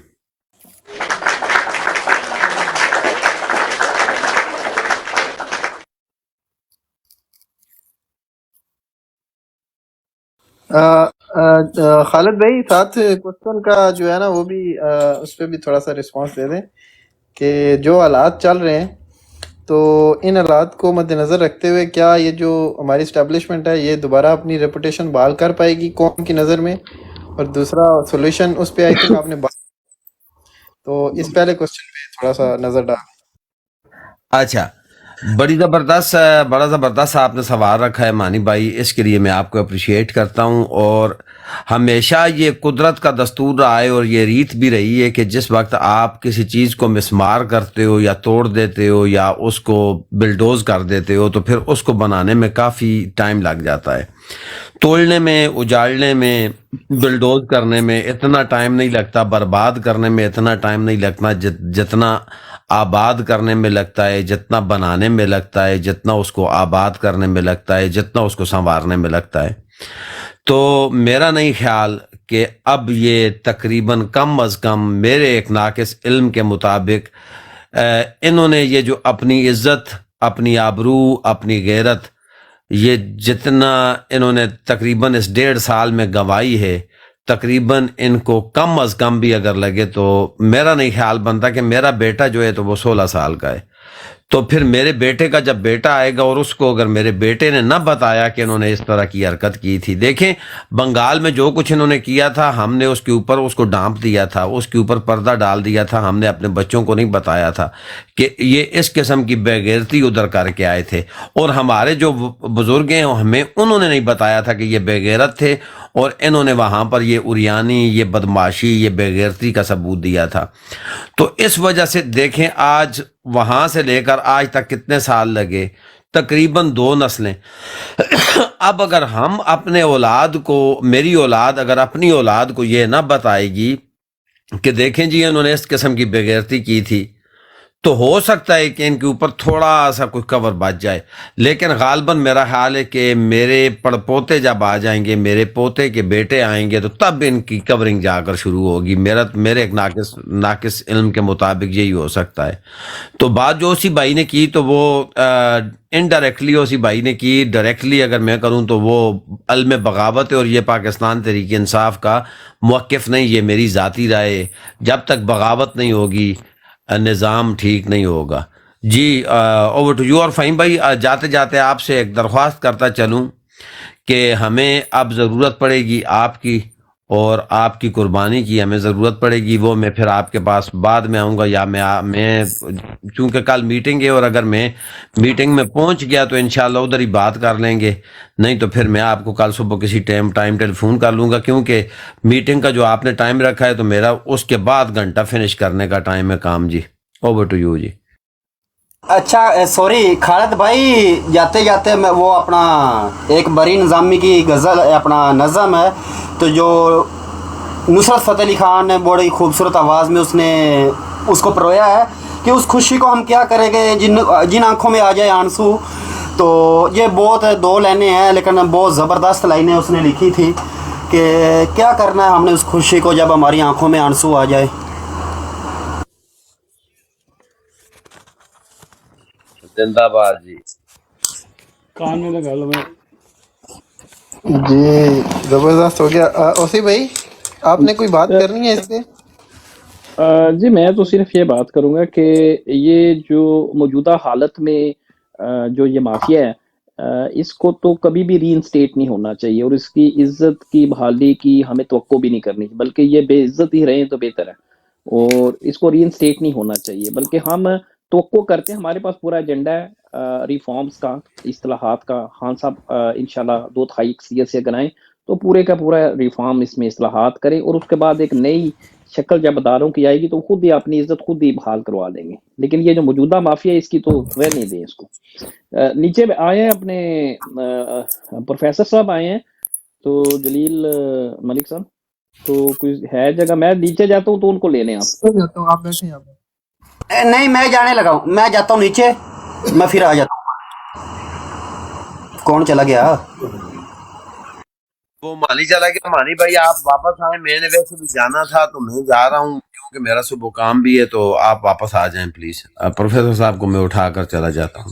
خالد بھائی ساتھ کوشچن کا جو ہے نا وہ بھی اس پہ بھی تھوڑا سا رسپانس دے دیں کہ جو حالات چل رہے ہیں تو ان حالات کو مد نظر رکھتے ہوئے کیا یہ جو ہماری اسٹیبلشمنٹ ہے یہ دوبارہ اپنی ریپوٹیشن بحال کر پائے گی قوم کی نظر میں؟ اور دوسرا سولوشن اس پہ آئی تھنک آپ نے بات، تو اس پہلے کوشچن پہ تھوڑا سا نظر ڈال۔ اچھا، بڑا زبردست آپ نے سوال رکھا ہے مانی بھائی، اس کے لیے میں آپ کو اپریشیٹ کرتا ہوں۔ اور ہمیشہ یہ قدرت کا دستور رہا ہے اور یہ ریت بھی رہی ہے کہ جس وقت آپ کسی چیز کو مسمار کرتے ہو یا توڑ دیتے ہو یا اس کو بلڈوز کر دیتے ہو تو پھر اس کو بنانے میں کافی ٹائم لگ جاتا ہے۔ توڑنے میں، اجاڑنے میں، بلڈوز کرنے میں اتنا ٹائم نہیں لگتا، برباد کرنے میں اتنا ٹائم نہیں لگتا جتنا آباد کرنے میں لگتا ہے، جتنا بنانے میں لگتا ہے، جتنا اس کو آباد کرنے میں لگتا ہے، جتنا اس کو سنوارنے میں لگتا ہے۔ تو میرا نہیں خیال کہ اب یہ تقریباً کم از کم میرے ایک ناقص علم کے مطابق انہوں نے یہ جو اپنی عزت، اپنی آبرو، اپنی غیرت، یہ جتنا انہوں نے تقریباً اس 1.5 سال میں گنوائی ہے، تقریباً ان کو کم از کم بھی اگر لگے تو میرا نہیں خیال بنتا کہ میرا بیٹا جو ہے تو وہ 16 سال کا ہے، تو پھر میرے بیٹے کا جب بیٹا آئے گا اور اس کو اگر میرے بیٹے نے نہ بتایا کہ انہوں نے اس طرح کی حرکت کی تھی، دیکھیں بنگال میں جو کچھ انہوں نے کیا تھا ہم نے اس کے اوپر اس کو ڈانپ دیا تھا، اس کے اوپر پردہ ڈال دیا تھا، ہم نے اپنے بچوں کو نہیں بتایا تھا کہ یہ اس قسم کی بے غیرتی ادھر کر کے آئے تھے، اور ہمارے جو بزرگ ہیں ہمیں انہوں نے نہیں بتایا تھا کہ یہ بے غیرت تھے، اور انہوں نے وہاں پر یہ اریانی، یہ بدماشی، یہ بے غیرتی کا ثبوت دیا تھا۔ تو اس وجہ سے دیکھیں آج وہاں سے لے کر آج تک کتنے سال لگے، تقریباً 2 نسلیں۔ اب اگر ہم اپنے اولاد کو، میری اولاد اگر اپنی اولاد کو یہ نہ بتائے گی کہ دیکھیں جی انہوں نے اس قسم کی بے غیرتی کی تھی، تو ہو سکتا ہے کہ ان کے اوپر تھوڑا سا کوئی کور بچ جائے، لیکن غالباً میرا خیال ہے کہ میرے پڑپوتے جب آ جائیں گے، میرے پوتے کے بیٹے آئیں گے تو تب ان کی کورنگ جا کر شروع ہوگی۔ میرے ایک ناقص علم کے مطابق یہی ہو سکتا ہے۔ تو بات جو اسی بھائی نے کی تو وہ انڈائریکٹلی اسی بھائی نے کی، ڈائریکٹلی اگر میں کروں تو وہ علم بغاوت ہے، اور یہ پاکستان تحریک انصاف کا موقف نہیں، یہ میری ذاتی رائے ہے۔ جب تک بغاوت نہیں ہوگی نظام ٹھیک نہیں ہوگا۔ G over to you. اور فہیم بھائی جاتے جاتے آپ سے ایک درخواست کرتا چلوں کہ ہمیں اب ضرورت پڑے گی آپ کی، اور آپ کی قربانی کی ہمیں ضرورت پڑے گی، وہ میں پھر آپ کے پاس بعد میں آؤں گا، یا میں چونکہ کل میٹنگ ہے اور اگر میں میٹنگ میں پہنچ گیا تو انشاءاللہ ادھر ہی بات کر لیں گے، نہیں تو پھر میں آپ کو کل صبح کسی ٹائم ٹیلی فون کر لوں گا، کیونکہ میٹنگ کا جو آپ نے ٹائم رکھا ہے تو میرا اس کے بعد گھنٹہ فنش کرنے کا ٹائم ہے کام۔ جی اوور ٹو یو جی۔ اچھا سوری خالد بھائی، جاتے جاتے میں وہ اپنا ایک بری نظامی کی غزل اپنا نظم ہے تو جو نصرت فتح علی خان نے بڑی خوبصورت آواز میں اس نے اس کو پرویا ہے کہ اس خوشی کو ہم کیا کریں گے جن آنکھوں میں آ جائے آنسو۔ تو یہ بہت 2 لائنیں ہیں لیکن بہت زبردست لائنیں اس نے لکھی تھی کہ کیا کرنا ہے ہم نے اس خوشی کو جب ہماری آنکھوں میں آنسو آ جائے۔ زندہ باد جی۔ کان میں لگا لو میں۔ جی زبردست ہو گیا۔ اوسی بھائی آپ نے کوئی بات کرنی ہے اس پہ؟ جی میں تو صرف یہ بات کروں گا کہ یہ جو موجودہ حالت میں جو یہ مافیا ہے اس کو تو کبھی بھی ری انسٹیٹ نہیں ہونا چاہیے، اور اس کی عزت کی بحالی کی ہمیں توقع بھی نہیں کرنی، بلکہ یہ بے عزت ہی رہیں تو بہتر ہے، اور اس کو ری انسٹیٹ نہیں ہونا چاہیے، بلکہ ہم توقع کرتے ہیں، ہمارے پاس پورا ایجنڈا ہے ریفارمز کا، اصلاحات کا۔ خان صاحب انشاءاللہ 2 تہائی اکثریت سے اگر آئیں تو پورے کا پورا ریفارم اس میں اصلاحات کریں، اور اس کے بعد ایک نئی شکل جب اداروں کی آئے گی تو خود ہی اپنی عزت خود ہی بحال کروا دیں گے، لیکن یہ جو موجودہ مافیا ہے اس کی تو رہنے دیں اس کو۔ نیچے آئے ہیں اپنے پروفیسر صاحب آئے ہیں، تو جلیل ملک صاحب، تو کوئی ہے جگہ؟ میں نیچے جاتا ہوں تو ان کو لے لیں آپ۔ میں جاتا ہوں، آپ بیٹھیں یہاں پہ۔ نہیں میں جانے لگا ہوں، میں جاتا ہوں نیچے، میں پھر آ جاتا ہوں۔ کون چلا گیا؟ وہ مانی چلا گیا۔ مانی بھائی آپ واپس آئیں، میں نے ویسے بھی جانا تھا تو میں جا رہا ہوں کیونکہ میرا صبح کام بھی ہے، تو آپ واپس آ جائیں پلیز۔ پروفیسر صاحب کو میں اٹھا کر چلا جاتا ہوں۔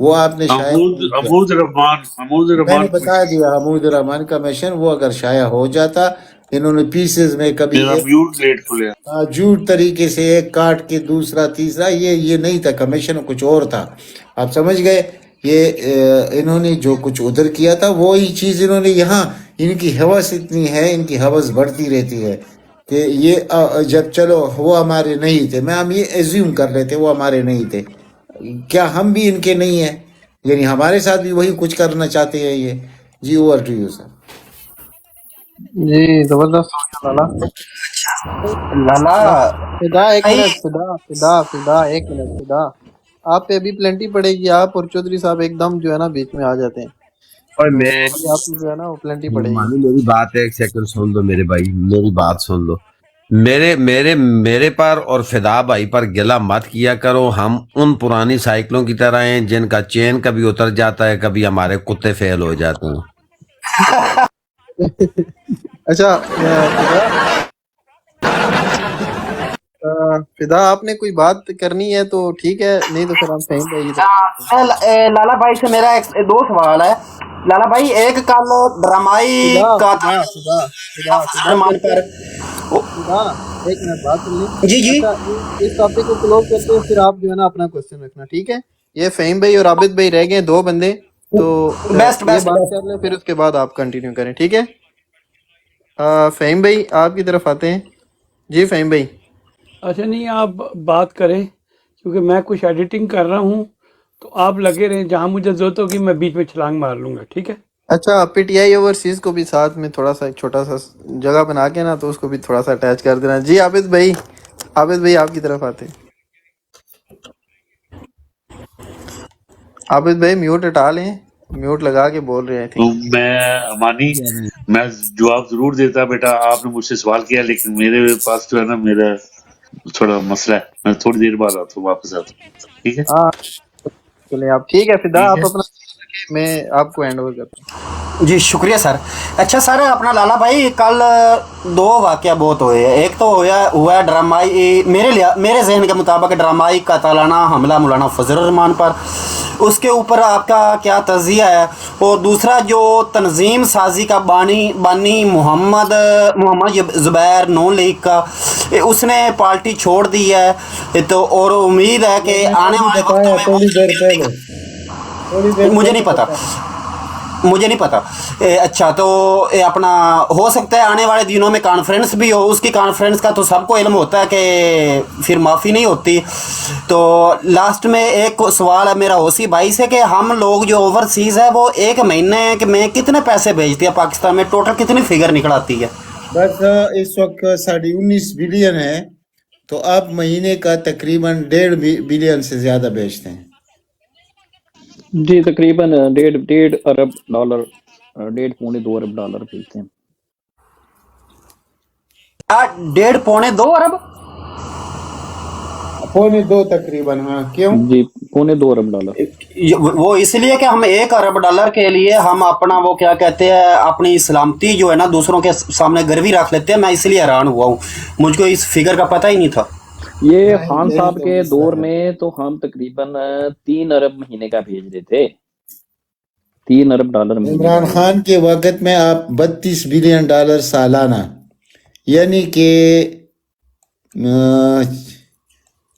وہ آپ نے شائع حمود نہیں کیا. حمود میں نے رحمان بتا دیا حمود الرحمان کا مشن، وہ اگر شائع ہو جاتا، انہوں نے پیسز میں کبھی میرا ایک میوٹ لیٹ کھلیا. جھوٹ طریقے سے ایک کاٹ کے دوسرا تیسرا، یہ نہیں تھا، کمیشن کچھ اور تھا. آپ سمجھ گئے؟ یہ انہوں نے جو کچھ ادھر کیا تھا وہی چیز انہوں نے یہاں. ان کی ہوس اتنی ہے، ان کی ہوس بڑھتی رہتی ہے کہ یہ جب چلو وہ ہمارے نہیں تھے، میں ہم یہ ایزیوم کر لیتے وہ ہمارے نہیں تھے، کیا ہم بھی ان کے نہیں ہیں؟ یعنی ہمارے ساتھ بھی وہی کچھ کرنا چاہتے ہیں یہ. G over to you sir. جی زبردست ہو گیا لالا. لالا فدا ایک بھائی، منٹ، فدا ایک منٹ. فدا آپ پہ ابھی پلنٹی پڑے گی. آپ اور چودھری صاحب ایک دم جو ہے نا بیچ میں آ جاتے ہیں، اور تو میں ابھی آپ کو جو ہے نا وہ پلنٹی پڑے گی. مانی میری بات ایک سیکنڈ سن دو میرے بھائی، میری بات سن لو. میرے پر اور فدا بھائی پر گلا مت کیا کرو. ہم ان پرانی سائیکلوں کی طرح ہیں جن کا چین کبھی اتر جاتا ہے، کبھی ہمارے کتے فیل ہو جاتے ہیں. اچھا فدا آپ نے کوئی بات کرنی ہے تو ٹھیک ہے، نہیں تو پھر ہم فہیم بھائی کی طرف چلتے ہیں. لالا بھائی سے میرا دو سوال ہے. لالا بھائی، ایک کل ڈرامائی فدا کا فدا فدا فدا فدا سلمان کرتے پر. فدا ایک منٹ بات سن لیں. جی جی اچھا اس ٹاپک کو کلوز کرتے ہیں، پھر آپ جو ہے نا اپنا کوشچن رکھنا، ٹھیک ہے؟ یہ فہیم بھائی اور عابد بھائی رہ گئے دو بندے، تو بیسٹ یہ بیسٹ. بات کر لیں، پھر اس کے بعد آپ کنٹینیو کریں، ٹھیک ہے؟ فہیم بھائی آپ کی طرف آتے ہیں. جی فہیم بھائی. اچھا نہیں آپ بات کریں کیونکہ میں کچھ ایڈیٹنگ کر رہا ہوں، تو آپ لگے رہیں، جہاں مجھے ضرورت ہوگی میں بیچ میں چھلانگ مار لوں گا، ٹھیک ہے؟ اچھا پی ٹی آئی اوورسیز کو بھی ساتھ میں تھوڑا سا ایک چھوٹا سا جگہ بنا کے نا، تو اس کو بھی تھوڑا سا اٹیچ کر دینا. جی عابد بھائی آپ کی طرف آتے ہیں. عابد بھائی میوٹ ہٹا لیں، میوٹ لگا کے بول رہے تو تھنک. میں امانی، میں جواب ضرور دیتا بیٹا. آپ نے مجھ سے سوال کیا، لیکن میرے پاس جو ہے نا میرا تھوڑا مسئلہ ہے. میں تھوڑی دیر بعد آتا ہوں، واپس آتا ہوں. ٹھیک ہے؟ ہاں چلیں آپ ٹھیک ہے. فدا ٹھیک ہے. آپ اپنا میں آپ کو ہینڈ اوور کرتا ہوں. جی شکریہ سر. اچھا سر، اپنا لالا بھائی کل دو واقعہ بہت ہوئے ہیں. ایک تو ہوا ڈرامائی، میرے ذہن کے مطابق ڈرامائی قاتلانہ حملہ مولانا فضل الرحمان پر. اس کے اوپر آپ کا کیا تجزیہ ہے؟ اور دوسرا جو تنظیم سازی کا بانی محمد زبیر نون لیگ کا، اس نے پارٹی چھوڑ دی ہے، تو اور امید ہے کہ آنے والے وقتوں میں تھوڑی دیر پہلے مجھے نہیں پتا. اچھا تو اپنا ہو سکتا ہے آنے والے دنوں میں کانفرنس بھی ہو. اس کی کانفرنس کا تو سب کو علم ہوتا ہے کہ پھر معافی نہیں ہوتی. تو لاسٹ میں ایک سوال ہے میرا اوسی بھائی سے کہ ہم لوگ جو اوورسیز ہے وہ ایک مہینے میں کتنے پیسے بھیجتے ہیں پاکستان میں؟ ٹوٹل کتنی فگر نکل آتی ہے؟ بس اس وقت 19.5 بلین ہے، تو آپ مہینے کا تقریباً 1.5 بلین سے زیادہ بیچتے ہیں. جی تقریباً 1.5 ارب ڈالر، 1.5 پونے 2 ارب ڈالر بھیجتے ہیں. 1.5 پونے 2 ارب؟ 1.25 تقریباً. ہاں کیوں؟ جی 1.25 ارب ڈالر. وہ اس لیے کہ ہم 1 ارب ڈالر کے لیے ہم اپنا وہ کیا کہتے ہیں اپنی سلامتی جو ہے نا دوسروں کے سامنے گروی رکھ لیتے ہیں. میں اس لیے حیران ہوا ہوں، مجھ کو اس فگر کا پتہ ہی نہیں تھا. یہ نہیں خان نہیں صاحب تو کے اس دور طرح میں تو ہم تقریباً 3 ارب مہینے کا بھیج رہے تھے، 3 ارب ڈالر مہینے کا عمران بھیج. خان کے وقت میں آپ 32 بلین ڈالر سالانہ، یعنی کہ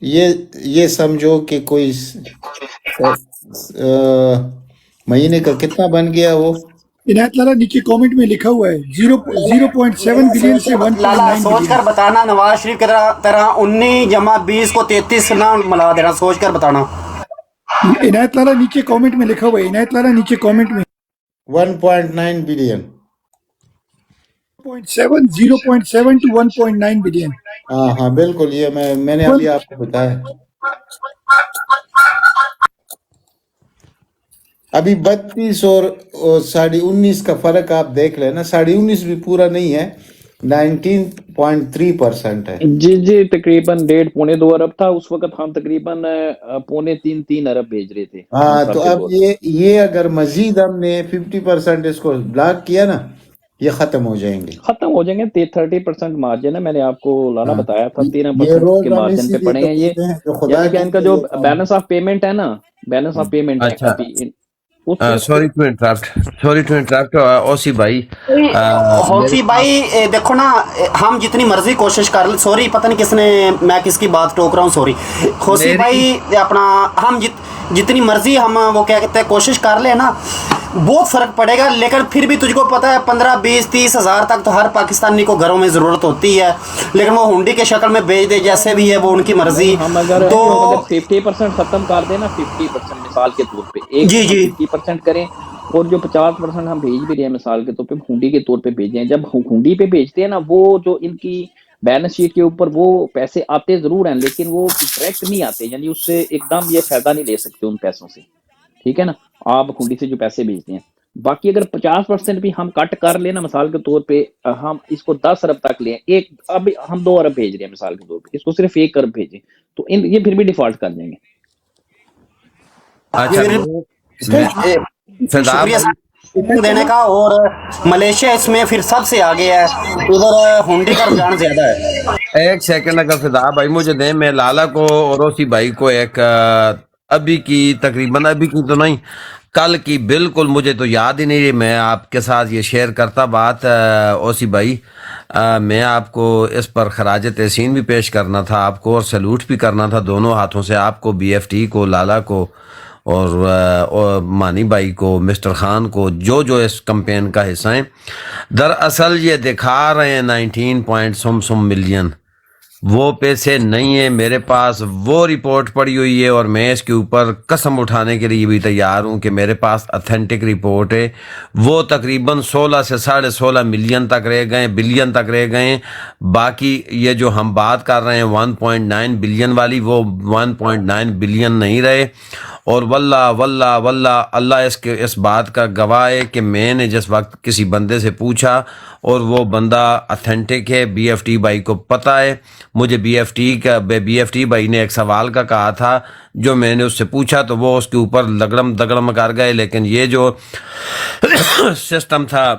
یہ سمجھو کہ کوئی مہینے کا کتنا بن گیا وہ؟ عنایت لالا نیچے کامنٹ میں لکھا ہوا ہے 0.7 بلین سے لالا 1.9 سوچ بلین. کر بتانا، نواز شریف کی طرح 19 + 20 کو 33 نہ ملا دینا، سوچ کر بتانا. عنایت لالا نیچے کامنٹ میں لکھا ہوا ہے، عنایت لالا نیچے کامنٹ میں 1.9 بلین. 0.7 to 1.9 billion. ہاں ہاں بالکل، یہ میں نے ابھی آپ کو بتایا. ابھی 32 اور 19.5 کا فرق آپ دیکھ لیں نا. 19.5 بھی پورا نہیں ہے، 19.3% ہے. جی تقریباً 1.5 پونے 2 ارب تھا اس وقت. ہم تقریباً 2.3 ارب بھیج رہے تھے خان ہاں صاحب تو کے اب دور میں. یہ اگر مزید ہم نے 50% اس کو بلاک کیا نا، یہ ختم ہو جائیں گے. ختم ہو جائیں گے. 30% مارجن ہے, میں نے آپ کو لانا ہاں بتایا تھا, یہ 13% روز کے ہم مارجن اسی پہ لیے پڑے تو ہیں یہ. کہتے ہیں جو خدا یعنی کہ کے ان کا لیے جو یہ کام بیلنس آف پیمنٹ ہے نا, بیلنس آف پیمنٹ ہے اچھا ابھی اس سے سوری ٹو انٹرپٹ اوسی بھائی میرے ہوسی بھائی دیکھو نا, ہم جتنی مرضی کوشش کر لیں, سوری پتہ نہیں کس نے, میں کس کی بات ٹوک رہا ہوں, سوری ہوسی میری بھائی, اپنا ہم جتنی مرضی ہم وہ کیا کہتے ہیں کوشش کر لیں نا, بہت فرق پڑے گا. لیکن پھر بھی تجھ کو پتہ ہے 15 20 30 ہزار تک تو ہر پاکستانی کو گھروں میں ضرورت ہوتی ہے, لیکن وہ ہنڈی کے شکل میں بیچ دے جیسے بھی ہے, وہ ان کی مرضی. ہم اگر تو 50% ختم کر دیں نا, 50% مثال کے طور پہ, ایک جی تو ہم جی 50% کریں, اور جو 50% ہم بھیج بھی رہے ہیں مثال کے طور پہ ہنڈی کے طور پہ بھیجیں. جب ہنڈی پہ بھیجتے ہیں نا, وہ جو ان کی بیلنس شیٹ کے اوپر وہ پیسے آتے ضرور ہیں, لیکن وہ ڈائریکٹ نہیں آتے, یعنی اس سے ایک دم یہ فائدہ نہیں لے سکتے ان پیسوں سے, ٹھیک ہے نا, آپ ہنڈی سے جو پیسے بھیجتے ہیں. باقی اگر 50% بھی ہم کٹ کر لیں نا, مثال کے طور پہ ہم اس کو 10 ارب تک لیں, ایک اب ہم 2 ارب بھیج رہے ہیں مثال کے طور پہ, اس کو صرف 1 ارب بھیجیں تو یہ پھر بھی ڈیفالٹ کر دیں گے. اچھا پھر میں فدا شکریہ بھائی صاحب دینے کا. اور ملیشیا اس میں پھر سب سے آگے ہے, ادھر ہنڈی کا رجحان زیادہ ہے. ایک سیکنڈ اگر فدا بھائی مجھے دیں, میں لالا کو اور اوسی بھائی کو ایک ابھی کی تقریباً ابھی کی تو نہیں, کل کی بالکل مجھے تو یاد ہی نہیں رہی, میں آپ کے ساتھ یہ شیئر کرتا بات. اوسی بھائی میں آپ کو اس پر خراج تحسین بھی پیش کرنا تھا آپ کو, اور سیلوٹ بھی کرنا تھا دونوں ہاتھوں سے آپ کو, بی ایف ٹی کو, لالا کو, اور مانی بھائی کو, مسٹر خان کو, جو اس کمپین کا حصہ ہیں. دراصل یہ دکھا رہے ہیں 19 ملین, وہ پیسے نہیں ہیں میرے پاس. وہ رپورٹ پڑی ہوئی ہے اور میں اس کے اوپر قسم اٹھانے کے لیے بھی تیار ہوں کہ میرے پاس اتھینٹک رپورٹ ہے. وہ تقریباً 16 سے 16.5 ملین تک رہ گئے, بلین تک رہ گئے. باقی یہ جو ہم بات کر رہے ہیں 1.9 بلین والی, وہ 1.9 بلین نہیں رہے. اور واللہ واللہ واللہ اللہ اس بات کا گواہ ہے کہ میں نے جس وقت کسی بندے سے پوچھا, اور وہ بندہ اتھینٹک ہے, بی ایف ٹی بھائی کو پتہ ہے. مجھے بی ایف ٹی بھائی نے ایک سوال کا کہا تھا, جو میں نے اس سے پوچھا تو وہ اس کے اوپر لگڑم دگڑم کر گئے. لیکن یہ جو سسٹم تھا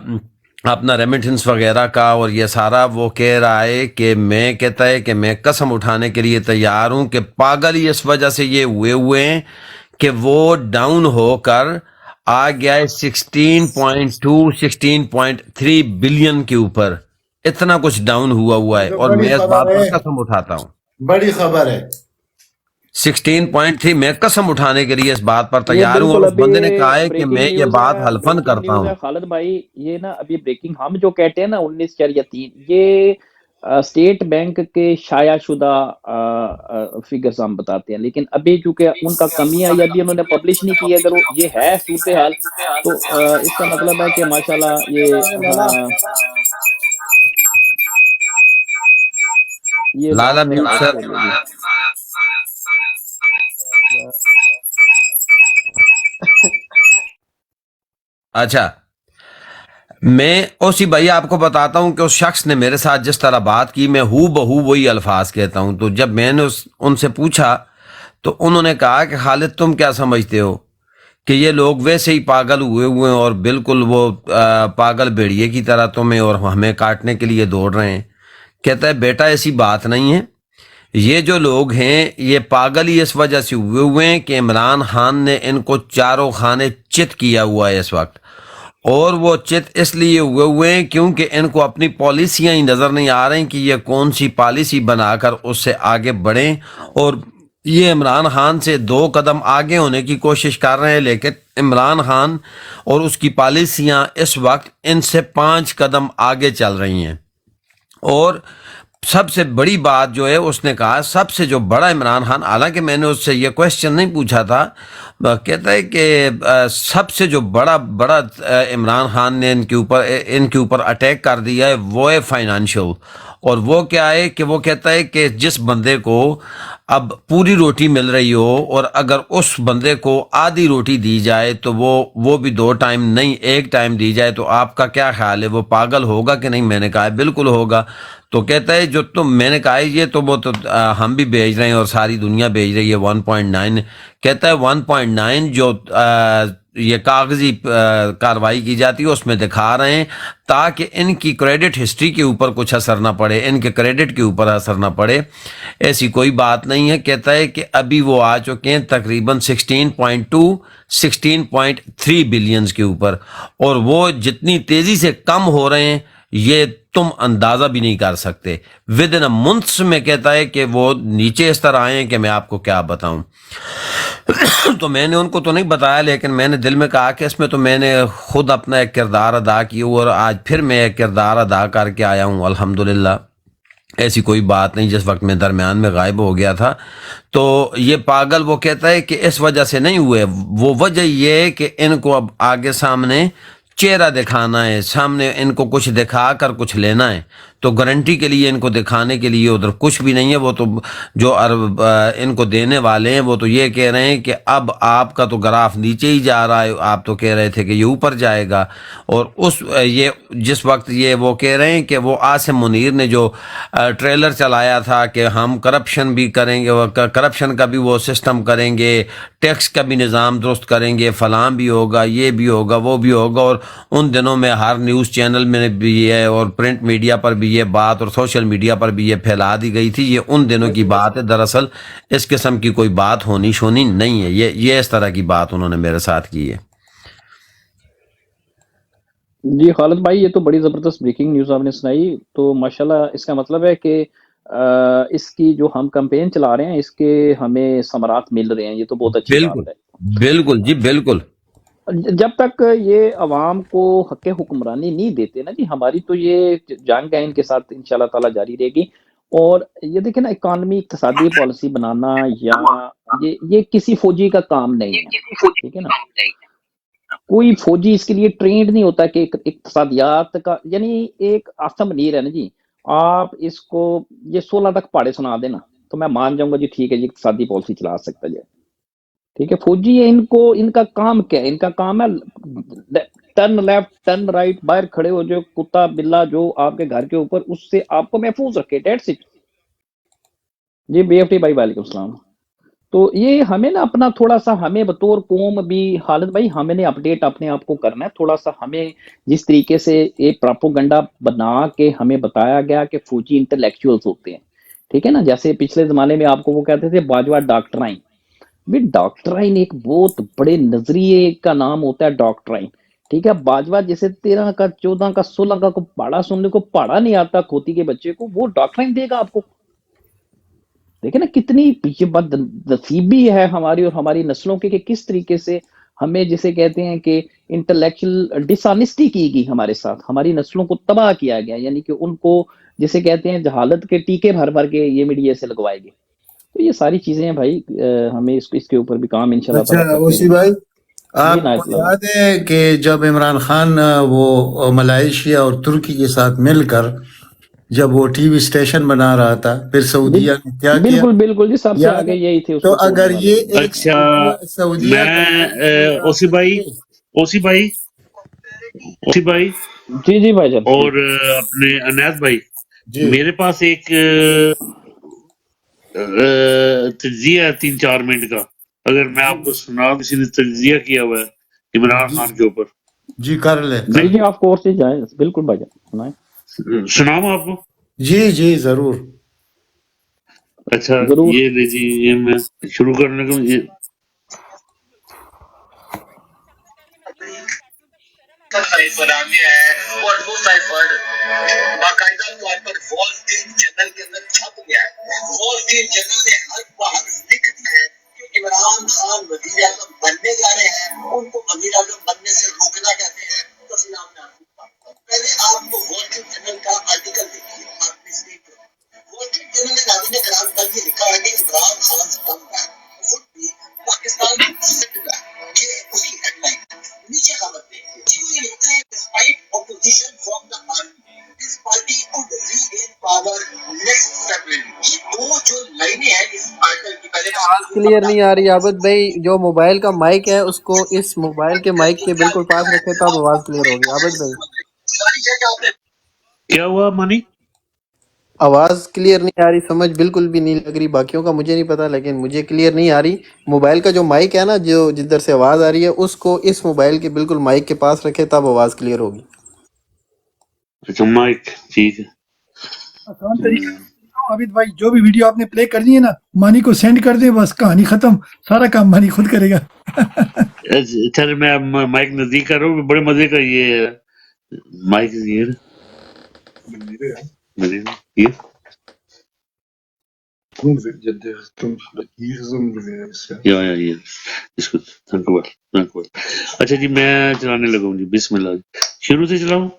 اپنا ریمیٹنس وغیرہ کا اور یہ سارا, وہ کہہ رہا ہے کہ میں کہتا ہے کہ میں قسم اٹھانے کے لیے تیار ہوں کہ پاگل ہی اس وجہ سے یہ ہوئے ہیں کہ وہ ڈاؤن ہو کر آ گیا ہے 16.3 بلین کے اوپر. اتنا کچھ ڈاؤن ہوا ہے, جو اور بڑی میں اس خبر بات پر ہے, قسم اٹھاتا ہوں. بڑی خبر ہے. 16.3 میں قسم اٹھانے کے لیے اس بات پر یہ تیار ہوں, اور بالکل اس ابھی بندے نے کہا ہے کہ بریکنگ میں یہ نیوز بات ہے, حلفاً بریکنگ کرتا نیوز ہوں. ہے خالد بھائی. یہ نا ابھی بریکنگ, ہم جو کہتے ہیں نا 19.3, یہ اسٹیٹ بینک کے شائع شدہ فگرز ہم بتاتے ہیں, لیکن ابھی چونکہ ان کا کمی ہے, ابھی انہوں نے پبلش نہیں کی. اگر یہ ہے صورتحال تو اس کا مطلب ہے کہ ماشاءاللہ یہ لالا بات میوٹ درست سر. ہو جائے گی. اچھا, میں اوسی بھائی آپ کو بتاتا ہوں کہ اس شخص نے میرے ساتھ جس طرح بات کی, میں ہو بہو وہی الفاظ کہتا ہوں. تو جب میں نے ان سے پوچھا تو انہوں نے کہا کہ خالد تم کیا سمجھتے ہو کہ یہ لوگ ویسے ہی پاگل ہوئے ہیں, اور بالکل وہ پاگل بھیڑیے کی طرح تمہیں اور ہمیں کاٹنے کے لیے دوڑ رہے ہیں. کہتا ہے بیٹا ایسی بات نہیں ہے, یہ جو لوگ ہیں یہ پاگل ہی اس وجہ سے ہوئے ہیں کہ عمران خان نے ان کو چاروں خانے چت کیا ہوا ہے اس وقت. اور وہ چت اس لیے ہوئے ہیں کیونکہ ان کو اپنی پالیسیاں ہی نظر نہیں آ رہی کہ یہ کون سی پالیسی بنا کر اس سے آگے بڑھیں. اور یہ عمران خان سے 2 قدم آگے ہونے کی کوشش کر رہے ہیں, لیکن عمران خان اور اس کی پالیسیاں اس وقت ان سے 5 قدم آگے چل رہی ہیں. اور سب سے بڑی بات جو ہے, اس نے کہا سب سے جو بڑا عمران خان, حالانکہ میں نے اس سے یہ کوشچن نہیں پوچھا تھا, کہتا ہے کہ سب سے جو بڑا عمران خان نے ان کے اوپر اٹیک کر دیا ہے وہ ہے فائنانشل. اور وہ کیا ہے کہ وہ کہتا ہے کہ جس بندے کو اب پوری روٹی مل رہی ہو, اور اگر اس بندے کو آدھی روٹی دی جائے تو وہ بھی 2 ٹائم نہیں 1 ٹائم دی جائے, تو آپ کا کیا خیال ہے, وہ پاگل ہوگا کہ نہیں؟ میں نے کہا بالکل ہوگا. تو کہتا ہے جو میں نے کہا یہ تو وہ تو ہم بھی بھیج رہے ہیں اور ساری دنیا بھیج رہی ہے 1.9. کہتا ہے 1.9 یہ کاغذی کاروائی کی جاتی ہے اس میں دکھا رہے ہیں تاکہ ان کی کریڈٹ ہسٹری کے اوپر کچھ اثر نہ پڑے، ان کے کریڈٹ کے اوپر اثر نہ پڑے. ایسی کوئی بات نہیں ہے. کہتا ہے کہ ابھی وہ آ چکے ہیں تقریباً 16.3 بلینز کے اوپر، اور وہ جتنی تیزی سے کم ہو رہے ہیں یہ تم اندازہ بھی نہیں کر سکتے. ود ان منتھس میں کہتا ہے کہ وہ نیچے اس طرح آئے ہیں کہ میں آپ کو کیا بتاؤں. تو میں نے ان کو تو نہیں بتایا، لیکن میں نے دل میں کہا کہ اس میں تو میں نے خود اپنا ایک کردار ادا کیا، اور آج پھر میں ایک کردار ادا کر کے آیا ہوں الحمدللہ. ایسی کوئی بات نہیں. جس وقت میں درمیان میں غائب ہو گیا تھا تو یہ پاگل وہ کہتا ہے کہ اس وجہ سے نہیں ہوئے، وہ وجہ یہ ہے کہ ان کو اب آگے سامنے چہرہ دکھانا ہے، سامنے ان کو کچھ دکھا کر کچھ لینا ہے. تو گارنٹی کے لیے ان کو دکھانے کے لیے ادھر کچھ بھی نہیں ہے. وہ تو جو ان کو دینے والے ہیں وہ تو یہ کہہ رہے ہیں کہ اب آپ کا تو گراف نیچے ہی جا رہا ہے، آپ تو کہہ رہے تھے کہ یہ اوپر جائے گا. اور یہ جس وقت یہ وہ کہہ رہے ہیں کہ وہ عاصم منیر نے جو ٹریلر چلایا تھا کہ ہم کرپشن بھی کریں گے، کرپشن کا بھی وہ سسٹم کریں گے، ٹیکس کا بھی نظام درست کریں گے، فلاں بھی ہوگا، یہ بھی ہوگا، وہ بھی ہوگا. اور ان دنوں میں ہر نیوز چینل میں بھی یہ اور پرنٹ میڈیا پر بھی یہ بات اور سوشل میڈیا پر بھی یہ پھیلا دی گئی تھی. یہ ان دنوں کی بات ہے. دراصل اس قسم کی کوئی بات ہونی شونی نہیں ہے. یہ اس طرح کی بات انہوں نے میرے ساتھ کی ہے. جی خالد بھائی، یہ تو بڑی زبردست بریکنگ نیوز آپ نے سنائی. تو ماشاءاللہ اس کا مطلب ہے کہ اس کی جو ہم کمپین چلا رہے ہیں اس کے ہمیں ثمرات مل رہے ہیں. یہ تو بہت اچھی بالکل بات ہے. بالکل جی بالکل. جب تک یہ عوام کو حق حکمرانی نہیں دیتے نا جی، ہماری تو یہ جنگ ہے ان کے ساتھ انشاءاللہ تعالی جاری رہے گی. اور یہ دیکھیں نا، اکانومی اقتصادی پالیسی بنانا یا یہ کسی فوجی کا کام نہیں ہے، ٹھیک ہے نا. کوئی فوجی اس کے لیے ٹرینڈ نہیں ہوتا کہ اقتصادیات کا، یعنی ایک آسم منیر ہے نا جی، آپ اس کو یہ 16 تک پاڑے سنا دینا تو میں مان جاؤں گا جی ٹھیک ہے جی اقتصادی پالیسی چلا سکتا جائے. ٹھیک ہے، فوجی ہے، ان کا کام کیا ہے؟ ان کا کام ہے ٹرن لیفٹ ٹرن رائٹ، باہر کھڑے ہو جو کتا بلا جو آپ کے گھر کے اوپر، اس سے آپ کو محفوظ رکھے. That's it. جی بی ایف ٹی بھائی وعلیکم السلام. تو یہ ہمیں نا اپنا تھوڑا سا، ہمیں بطور قوم بھی خالد بھائی ہمیں نے اپڈیٹ اپنے آپ کو کرنا ہے تھوڑا سا. ہمیں جس طریقے سے ایک پراپوگنڈا بنا کے ہمیں بتایا گیا کہ فوجی انٹلیکچوئلز ہوتے ہیں، ٹھیک ہے نا. جیسے پچھلے زمانے میں آپ کو وہ کہتے تھے باجوہ ڈاکٹرائن. بھی ڈاکٹرائن ایک بہت بڑے نظریے کا نام ہوتا ہے ڈاکٹرائن. ٹھیک ہے، باجوہ جیسے 13 کا 14 کا 16 کا کو پڑھا سننے کو پڑھا نہیں آتا کھوتی کے بچے کو، وہ ڈاکٹرائن دے گا آپ کو. دیکھیں نا کتنی یہ بد نصیبی ہے ہماری اور ہماری نسلوں کے، کہ کس طریقے سے ہمیں جسے کہتے ہیں کہ انٹلیکچل ڈس آنیسٹی کی گئی ہمارے ساتھ، ہماری نسلوں کو تباہ کیا گیا. یعنی کہ ان کو جسے کہتے ہیں جہالت کے ٹیکے بھر بھر کے یہ میڈیا سے لگوائے گئے. تو یہ ساری چیزیں ہیں بھائی، ہمیں اس کے اوپر بھی کام انشاءاللہ اچھا تعالیٰ کرتے اوسی رہیں. بھائی، جی آپ نایت کو اللہ بھائی. یاد ہے کہ جب عمران خان وہ ملائیشیا اور ترکی کے ساتھ مل کر جب وہ ٹی وی اسٹیشن بنا رہا تھا، پھر جی سعودیہ نے کیا کیا بالکل بالکل جی، سب سے یاد آگے ہے؟ یہی تھے اس تو کو توڑنے اگر والے. یہ ایک اچھا سعودیہ کا میں ملک اوسی بھائی اوسی بھائی جی جی بھائی جان. اور اپنے عنایت بھائی، جی میرے پاس ایک تجزیہ ہے 3-4 منٹ کا. اگر میں آپ کو سنا، کسی نے تجزیہ کیا ہوا ہے عمران خان کے اوپر. جی کر لے جی جی آف کورس جی جائیں بالکل بھائی جان سنائیں. سناؤں آپ کو؟ جی ضرور. اچھا ضرور. یہ لے جی، یہ میں شروع کرنے کو یہ فراہمیہ ہے اور وہ سائفر باقاعدہ طور پر وال اسٹریٹ جرنل کے اندر چھپ گیا ہے. وال اسٹریٹ جرنل نے حرف بحرف لکھ دیا ہے کہ عمران خان وزیر اعظم بننے جا رہے ہیں، ان کو وزیر اعظم بننے سے روکنا چاہتے ہیں. تفصیل آپ نے پہلے آپ کو وال اسٹریٹ جرنل کا آرٹیکل دیکھیے، آپ نے اسکرین پر وال اسٹریٹ جرنل نے ناظرین کرام کل یہ لکھا ہے کہ عمران خان کم بیک خود بھی پاکستان سیٹ بیک، یہ اس کی ہیڈ لائن ہے. نیچے خبر دیکھیے جی، وہ یہ لکھتے ہیں despite opposition from the army this party could regain power next February. یہ دو جو لائنیں ہیں اس آرٹیکل کی، پہلے میں آپ کو کلیئر نہیں آ رہی عابد بھائی. جو موبائل کا مائک ہے اس کو اس موبائل کے مائک کے بالکل پاس رکھے تب آواز کلیئر ہوگی. عابد بھائی کیا ہوا مانی؟ آواز کلیئر نہیں آ رہی، سمجھ بالکل بھی نہیں لگ رہی، باقیوں کا مجھے نہیں پتا لیکن مجھے کلیئر نہیں آ رہی۔ موبائل کا جو مائک ہے نا، جو جدھر سے آواز آ رہی ہے، اس کو اس موبائل کے بالکل مائک کے پاس رکھے، تب آواز کلیئر ہوگی۔ اچھا مائک ٹھیک ہے۔ آسان طریقہ عابد بھائی، جو بھی ویڈیو آپ نے پلے کرنی ہے نا، مانی کو سینڈ کر دیں، بس کہانی ختم، سارا کام مانی خود کرے گا۔ اچھا میں اب مائک نزدیک کر رہا ہوں، بڑے مزے کا یہ مائک یہ یا یہ اس کو تھنک اچھا جی میں چلانے لگا ہوں جی، بسم اللہ جی، شروع سے چلاؤں۔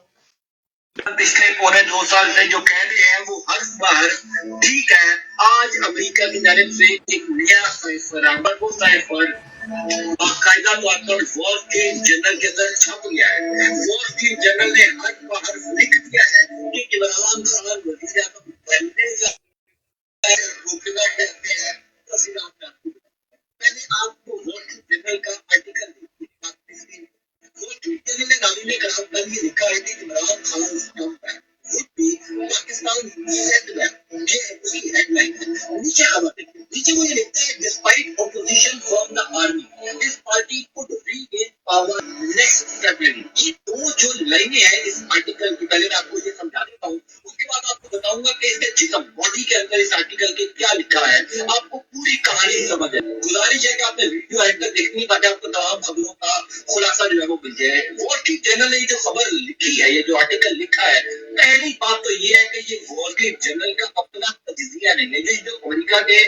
پچھلے پونے 2 سال سے جو کہہ رہے ہیں وہ ہر بار ٹھیک ہے۔ آج امریکہ کی جانب سے ایک نیا سائفر وہ سائفر باقاعدہ طور پر وال اسٹریٹ جرنل کے اندر چھپ گیا ہے۔ وال اسٹریٹ جرنل نے حرف بہ حرف لکھ دیا ہے کہ عمران خان وزیر اعظم بننے کا روکنا کہتے ہیں تصویرات کرتے ہیں۔ میں نے آپ کو وال اسٹریٹ جرنل کا آرٹیکل وہ ٹویٹر نے نامی کرام پر یہ لکھا ہے کہ عمران خان اسٹمپ ہے پاکستان سیٹ بیک یہ اسی ہیڈ لائن ہے۔ نیچے خبر دیکھیں، نیچے وہ یہ لکھتا ہے despite opposition from the army this party could regain power next February۔ یہ دو جو لائنیں ہیں اس آرٹیکل کی، پہلے میں آپ کو یہ سمجھا دیتا ہوں، اس کے بعد آپ کو بتاؤں گا کہ اس کے جسم باڈی کے اندر اس آرٹیکل کے کیا لکھا ہے، آپ کو پوری کہانی سمجھ ہے۔ گزارش ہے کہ آپ نے ویڈیو اینڈ تک دیکھنی تاکہ آپ کو تمام خبروں کا خلاصہ جو ہے وہ مل جائے۔ وال اسٹریٹ جرنل نے جو خبر لکھی ہے، یہ جو آرٹیکل لکھا ہے، پہلی بات تو یہ ہے کہ یہ وال اسٹریٹ جرنل کا اپنا تجزیہ نہیں ہے۔ یہ جو امریکہ کے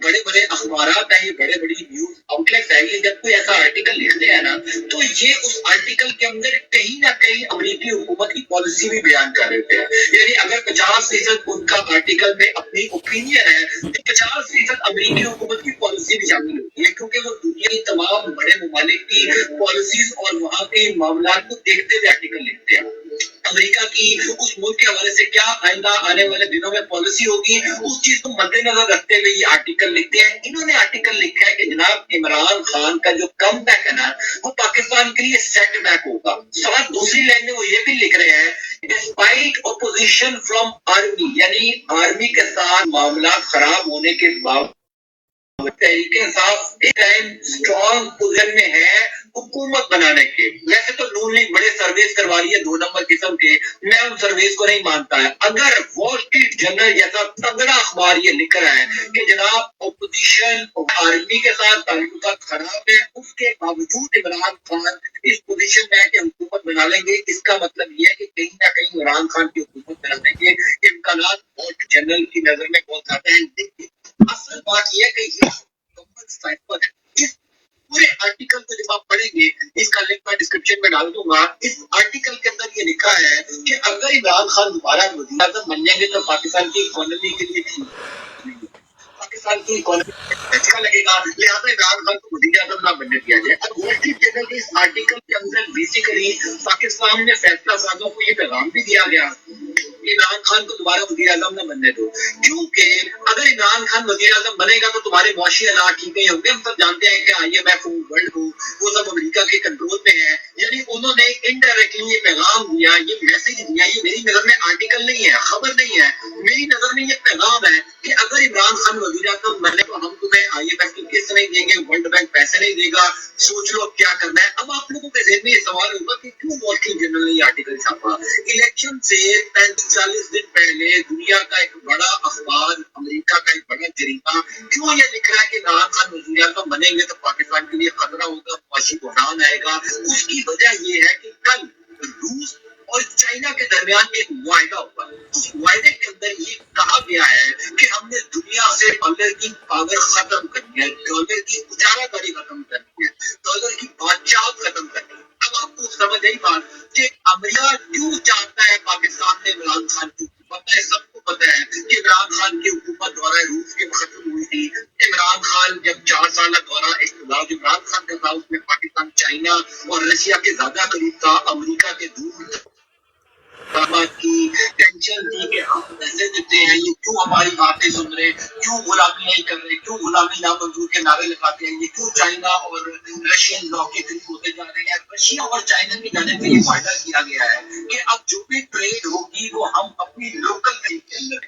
بڑے بڑے اخبارات ہیں، یہ بڑے بڑی نیوز آؤٹ لیٹس ہیں، یہ جب کوئی ایسا آرٹیکل لکھتے ہیں نا تو یہ اس آرٹیکل کے اندر کہیں نہ کہیں امریکی حکومت کی پالیسی بھی بیان کر رہے ہیں۔ یعنی اگر 50% ان کا آرٹیکل میں اپنی اوپینین ہے تو 50% امریکی حکومت کی پالیسی بھی شامل ہوتی ہے، کیونکہ وہ دنیا کی تمام بڑے ممالک کی پالیسیز اور وہاں کے معاملات کو دیکھتے ہوئے آرٹیکل لکھتے ہیں۔ امریکہ کی اس ملک کے حوالے سے کیا آئندہ آنے والے دنوں میں پالیسی ہوگی، اس چیز کو مد نظر رکھتے ہوئے یہ آرٹیکل لکھتے ہیں۔ انہوں نے آرٹیکل لکھا ہے کہ جناب عمران خان کا جو کم بیک ہے نا وہ پاکستان کے لیے سیٹ بیک ہوگا۔ ساتھ دوسری لائن میں وہ یہ بھی لکھ رہے ہیں ڈسپائٹ اپوزیشن فرام آرمی، یعنی آرمی کے ساتھ معاملات خراب ہونے کے باوجود تحریک انصاف اس ٹائم اسٹرانگ پوزیشن میں ہے حکومت بنانے کے۔ ویسے تو نون لیگ بڑے سرویز کروا رہی ہے 2 نمبر قسم کے، میں ان سرویز کو نہیں مانتا ہے۔ اگر وال اسٹریٹ جرنل جیسا تگڑا اخبار یہ لکھ رہا ہے کہ جناب اپوزیشن آرمی کے ساتھ تعلقات خراب ہے، اس کے باوجود عمران خان اس پوزیشن میں ہے کہ حکومت بنا لیں گے، اس کا مطلب یہ ہے کہ کہیں نہ کہیں عمران خان کی حکومت بنانے کے امکانات وال اسٹریٹ جرنل کی نظر میں بہت زیادہ ہیں۔ لیکن اصل بات یہ ہے کہ یہ مکمل سائفر ہے۔ اس پورے آرٹیکل کو جب آپ پڑھیں گے، اس کا لنک میں ڈسکرپشن میں ڈال دوں گا، اس آرٹیکل کے اندر یہ لکھا ہے کہ اگر عمران خان دوبارہ وزیر اعظم بن جائیں گے تو پاکستان کی اکانومی کے لیے ٹھیک، پاکستان کی اکانومی اچھا لگے گا، لہٰذا عمران خان کو وزیر اعظم نہ بننے دیا جائے۔ اب وال اسٹریٹ جرنل کے اس آرٹیکل کے اندر بیسیکلی پاکستان میں فیصلہ سازوں کو یہ پیغام بھی دیا گیا عمران خان کو دوبارہ وزیر اعظم نہ بننے دو، کیونکہ اگر عمران خان وزیر اعظم بنے گا تو تمہارے معاشی حالات ٹھیک نہیں ہوں گے۔ ہم سب جانتے ہیں کہ آئی ایم ایف ہو، ورلڈ ہو، وہ سب امریکہ کے کنٹرول میں ہے۔ یعنی انہوں نے انڈائریکٹلی یہ پیغام دیا، یہ میسج دیا، یہ میری نظر میں آرٹیکل نہیں ہے، خبر نہیں ہے، میری نظر میں یہ پیغام ہے کہ اگر عمران خان وزیر اعظم بنے تو ہم تمہیں آئی ایم ایف کی قسط نہیں دیں گے، ورلڈ بینک پیسے نہیں دے گا، سوچ لو کیا کرنا ہے۔ اب آپ لوگوں کے ذہن میں یہ سوال ہوگا کہ کیوں وال اسٹریٹ جرنل نے یہ آرٹیکل چھاپا؟ الیکشن سے 40 دن پہلے دنیا کا ایک بڑا اخبار، امریکہ کا ایک بڑا جریدہ کیوں یہ لکھ رہا ہے کہ عمران خان وزیر اعظم بنیں گے تو پاکستان کے لیے خطرہ ہوگا، معاشی بحران آئے گا؟ اس کی وجہ یہ ہے کہ کل روس اور چائنا کے درمیان ایک معاہدہ ہوا، اس معاہدے کے اندر یہ کہا گیا ہے کہ ہم نے دنیا سے ڈالر کی پاور ختم کرنی ہے، ڈالر کی اجارہ داری ختم کرنی ہے، ڈالر کی بادشاہت ختم کرنی ہے۔ اب آپ کو سمجھ آئی بات کہ امریکہ کیوں چاہتا ہے پاکستان میں عمران خان کی حکومت ہے؟ سب کو پتا ہے کہ عمران خان کی حکومت دورہ روس کے ختم ہوئی تھی۔ عمران خان جب 4 سالہ دورہ اقتدار عمران خان کا تھا، اس میں پاکستان چائنا اور رشیا کے زیادہ قریب تھا، امریکہ کے دور کی ٹینشن تھی کہ ہم پیسے دیتے ہیں، یہ کیوں ہماری باتیں سن رہے، کیوں غلامی نہیں کر رہے، کیوں غلامی نامنظور کے نعرے لگاتے ہیں، یہ کیوں چائنا اور رشین لا کے قریب ہوتے جا رہے ہیں۔ رشیا اور چائنا کی جانب سے یہ معاہدہ کیا گیا ہے کہ اب جو بھی ٹریڈ ہوگی وہ ہم اپنی لوکل کے اندر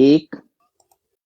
1,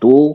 2,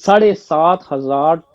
7,500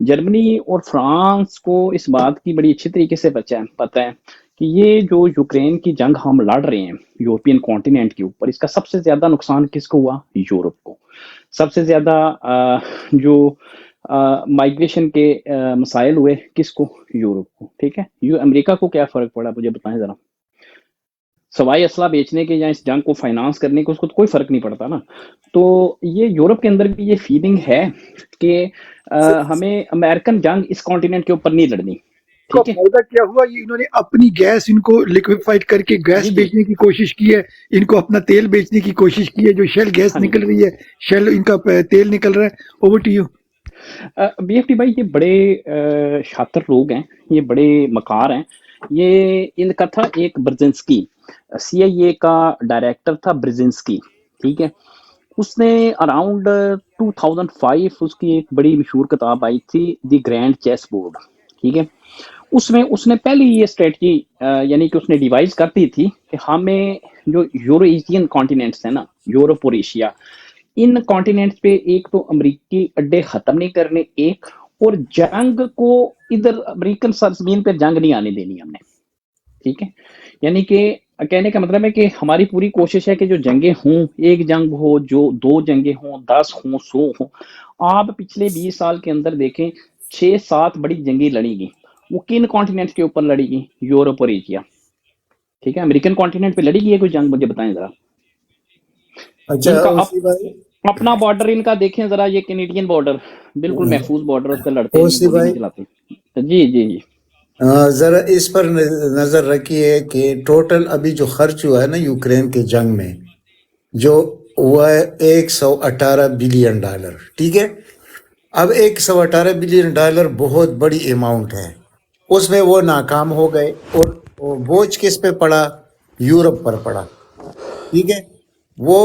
جرمنی اور فرانس کو اس بات کی بڑی اچھی طریقے سے پتہ ہے کہ یہ جو یوکرین کی جنگ ہم لڑ رہے ہیں یورپین کانٹیننٹ کے اوپر، اس کا سب سے زیادہ نقصان کس کو ہوا؟ یورپ کو۔ سب سے زیادہ جو مائگریشن کے مسائل ہوئے کس کو؟ یورپ کو، ٹھیک ہے۔ امریکہ کو کیا فرق پڑا مجھے بتائیں ذرا، سوائے اسلحہ بیچنے کے یا اس جنگ کو فائنانس کرنے کے اس کو تو کوئی فرق نہیں پڑتا نا۔ تو یہ یورپ کے اندر بھی یہ فیلنگ ہے کہ ہمیں امریکن جنگ اس کانٹیننٹ کے اوپر نہیں لڑنی، کا ٹھیک ہے فائدہ کیا ہوا؟ یہ انہوں نے اپنی گیس ان کو لیکویفائڈ کر کے گیس جی جی بیچنے کی کوشش کی ہے، ان کو اپنا تیل بیچنے کی کوشش کی ہے، جو شیل گیس ہاں جی نکل رہی ہے، شیل ان کا تیل نکل رہا ہے۔ Over to you. B F T بھائی، یہ بڑے شاطر لوگ ہیں، یہ بڑے مکار ہیں۔ یہ ان کا تھا ایک برزنسکی، سی آئی اے کا ڈائریکٹر تھا برزنسکی، ٹھیک ہے۔ اس نے اراؤنڈ 2005 اس کی ایک بڑی مشہور کتاب آئی تھی دی گرینڈ چیس بورڈ، ٹھیک ہے۔ اس میں اس نے پہلی یہ اسٹریٹجی یعنی کہ اس نے ڈیوائز کر دی تھی کہ ہمیں جو یورو ایشین کانٹیننٹس ہیں نا، یورپ اور ایشیا، ان کانٹیننٹس پہ ایک تو امریکی اڈے ختم نہیں کرنے، ایک اور جنگ کو ادھر امریکن سرزمین پہ جنگ نہیں آنے دینی ہم نے، ٹھیک ہے۔ یعنی کہ کہنے کا مطلب ہے کہ ہماری پوری کوشش ہے کہ جو جنگیں ہوں، ایک جنگ ہو، جو 2 جنگیں ہوں، 10 ہوں، 100 ہوں۔ آپ پچھلے 20 سال کے اندر دیکھیں 6-7 بڑی جنگیں لڑی گئی، وہ کن کانٹیننٹ کے اوپر لڑی گئی؟ یورپ اور ایشیا، ٹھیک ہے۔ امریکن کانٹیننٹ پہ لڑی گئی ہے کوئی جنگ؟ مجھے بتائیں ذرا۔ اچھا ان کا اوسی بھائی، اپنا بارڈر ان کا دیکھیں ذرا، یہ کینیڈین بارڈر بالکل محفوظ بارڈر اس پہ لڑتے ہیں، اوسی گولی بھائی نہیں چلاتے۔ جی جی جی ذرا اس پر نظر رکھیے کہ ٹوٹل ابھی جو خرچ ہوا ہے نا یوکرین کے جنگ میں، جو ہوا ہے $118 بلین، ٹھیک ہے۔ اب $118 بلین بہت بڑی اماؤنٹ ہے، اس میں وہ ناکام ہو گئے، اور بوجھ کس پہ پڑا؟ یورپ پر پڑا، ٹھیک ہے۔ وہ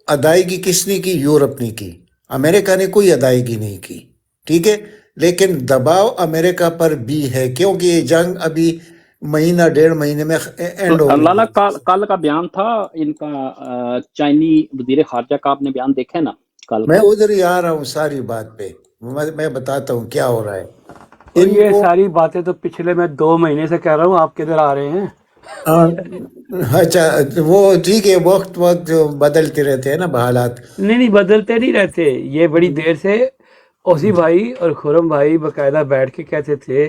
ادائیگی کس نے کی؟ یورپ نے کی، امریکہ نے کوئی ادائیگی نہیں کی، ٹھیک ہے۔ لیکن دباؤ امریکہ پر بھی ہے، کیونکہ یہ جنگ ابھی مہینہ 1.5 مہینے میں اینڈ ہونے لالا والی ہے۔ کل کا بیان تھا ان کا چائنی وزیر خارجہ کا، آپ نے بیان دیکھا ہے نا کل میں کا؟ ادھر ہی آ رہا ہوں ساری بات پہ، میں بتاتا ہوں کیا ہو رہا ہے اور ان یہ کو۔ ساری باتیں تو پچھلے میں 2 مہینے سے کہہ رہا ہوں، آپ کدھر آ رہے ہیں؟ اچھا وہ ٹھیک ہے، وقت بدلتے رہتے ہیں نا حالات۔ نہیں بدلتے نہیں رہتے، یہ بڑی دیر سے اوسی بھائی اور خرم بھائی باقاعدہ بیٹھ کے کہتے تھے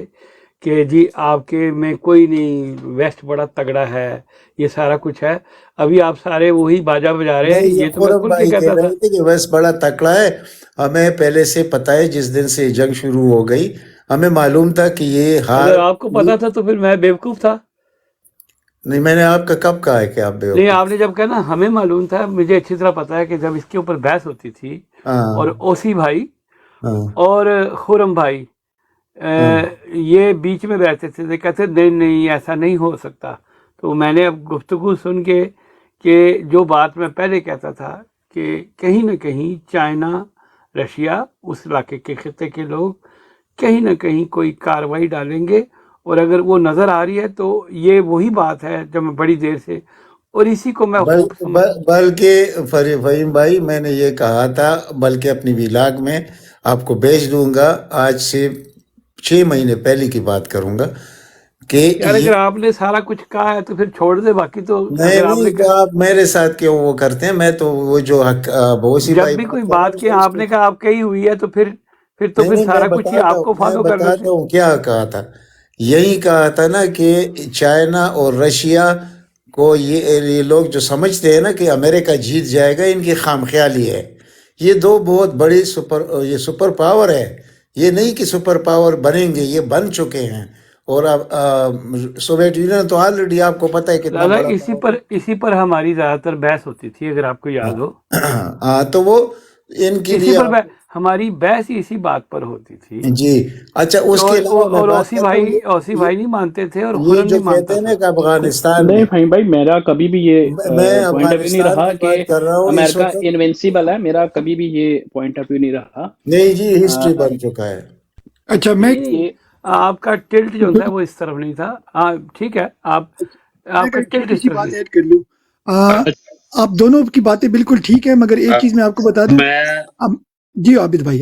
کہ جی آپ کے میں کوئی نہیں، ویسٹ بڑا تگڑا ہے، یہ سارا کچھ ہے۔ ابھی آپ سارے وہی باجا بجا رہے ہیں، نہیں، یہ یہ تو میں خورم کھل کے بھائی کہہ کہتا تھا۔ رہے تھے کہ ویسٹ بڑا تکڑا ہے، ہمیں پہلے سے پتہ ہے، جس دن سے جنگ شروع ہو گئی ہمیں معلوم تھا کہ یہ ہار۔ اگر آپ کو پتا تھا تو پھر میں بیوقوف تھا۔ نہیں، میں نے آپ کا کب کہا ہے کہ آپ نہیں، بیوقوف؟ آپ نے جب کہا نا ہمیں معلوم تھا، مجھے اچھی طرح پتا ہے کہ جب اس کے اوپر بحث ہوتی تھی ہاں اور اوسی بھائی ہاں اور خرم بھائی ہاں یہ بیچ میں رہتے تھے، تو کہتے نہیں ایسا نہیں ہو سکتا۔ تو میں نے اب گفتگو سن کے کہ جو بات میں پہلے کہتا تھا کہ کہیں نہ کہیں چائنا، رشیا، اس علاقے کے خطے کے لوگ کہیں نہ کہیں کوئی کارروائی ڈالیں گے، اور اگر وہ نظر آ رہی ہے تو یہ وہی بات ہے جو میں بڑی دیر سے، اور اسی کو میں خوب بلکہ فہیم بھائی میں نے یہ کہا تھا، بلکہ اپنی ویلاگ میں آپ کو بھیج دوں گا، آج سے 6 مہینے پہلے کی بات کروں گا کہ یار اگر آپ نے سارا کچھ کہا ہے تو پھر چھوڑ دے، باقی تو اگر آپ نے نہیں، تو آپ میرے ساتھ کیوں وہ کرتے ہیں؟ میں تو وہ جو بوسی جب بھائی بھی کوئی بات کر رہے بات ہیں کی وہ اس آپ پہ، نے کہا آپ کہی ہوئی ہے تو پھر تو نہیں پھر نہیں، سارا کچھ ہی آپ کو میں فالو کرنا بتاتا ہوں کیا کہا تھا۔ یہی کہا تھا نا کہ چائنا اور رشیا کو یہ لوگ جو سمجھتے ہیں نا کہ امریکہ جیت جائے گا، ان کی خام خیالی ہے۔ یہ 2 بہت بڑی سپر پاور ہے، یہ نہیں کہ سپر پاور بنیں گے، یہ بن چکے ہیں۔ اور اب سوویت یونین تو آلریڈی آپ کو پتہ ہے کتنا لالا، بڑا اسی پر ہماری زیادہ تر بحث ہوتی تھی، اگر آپ کو یاد ہو۔ ہاں، تو وہ ان کے اسی لیے پر ہماری بحث ہی اسی بات پر ہوتی تھی، جی۔ اچھا، اس کے علاوہ میں اور بات اوسی کرتا ہوں، بھائی نہیں مانتے تھے اور یہ خرم جو نہیں کہتے مانتا ہیں تھا۔ نا کہ افغانستان نہیں میں، فہیم بھائی، میرا کبھی بھی یہ میں پوائنٹ آف ویو نہیں افغانستان رہا کی کہ بات کر رہا ہوں اس امریکہ وقت۔ انوینسیبل ہے، میرا کبھی بھی یہ پوائنٹ آف ویو نہیں رہا۔ نہیں جی، ہسٹری بن چکا ہے۔ اچھا میں نہیں، آپ کا ٹلٹ جو تھا وہ اس طرف نہیں تھا۔ ہاں ٹھیک ہے، آپ کا ایک ٹلٹ چھوٹی اس سی طرف بات نہیں۔ ایڈ کر لوں۔ آپ دونوں کی باتیں بالکل ٹھیک ہے، مگر ایک چیز میں آپ کو بتا دوں۔ میں جی عابد بھائی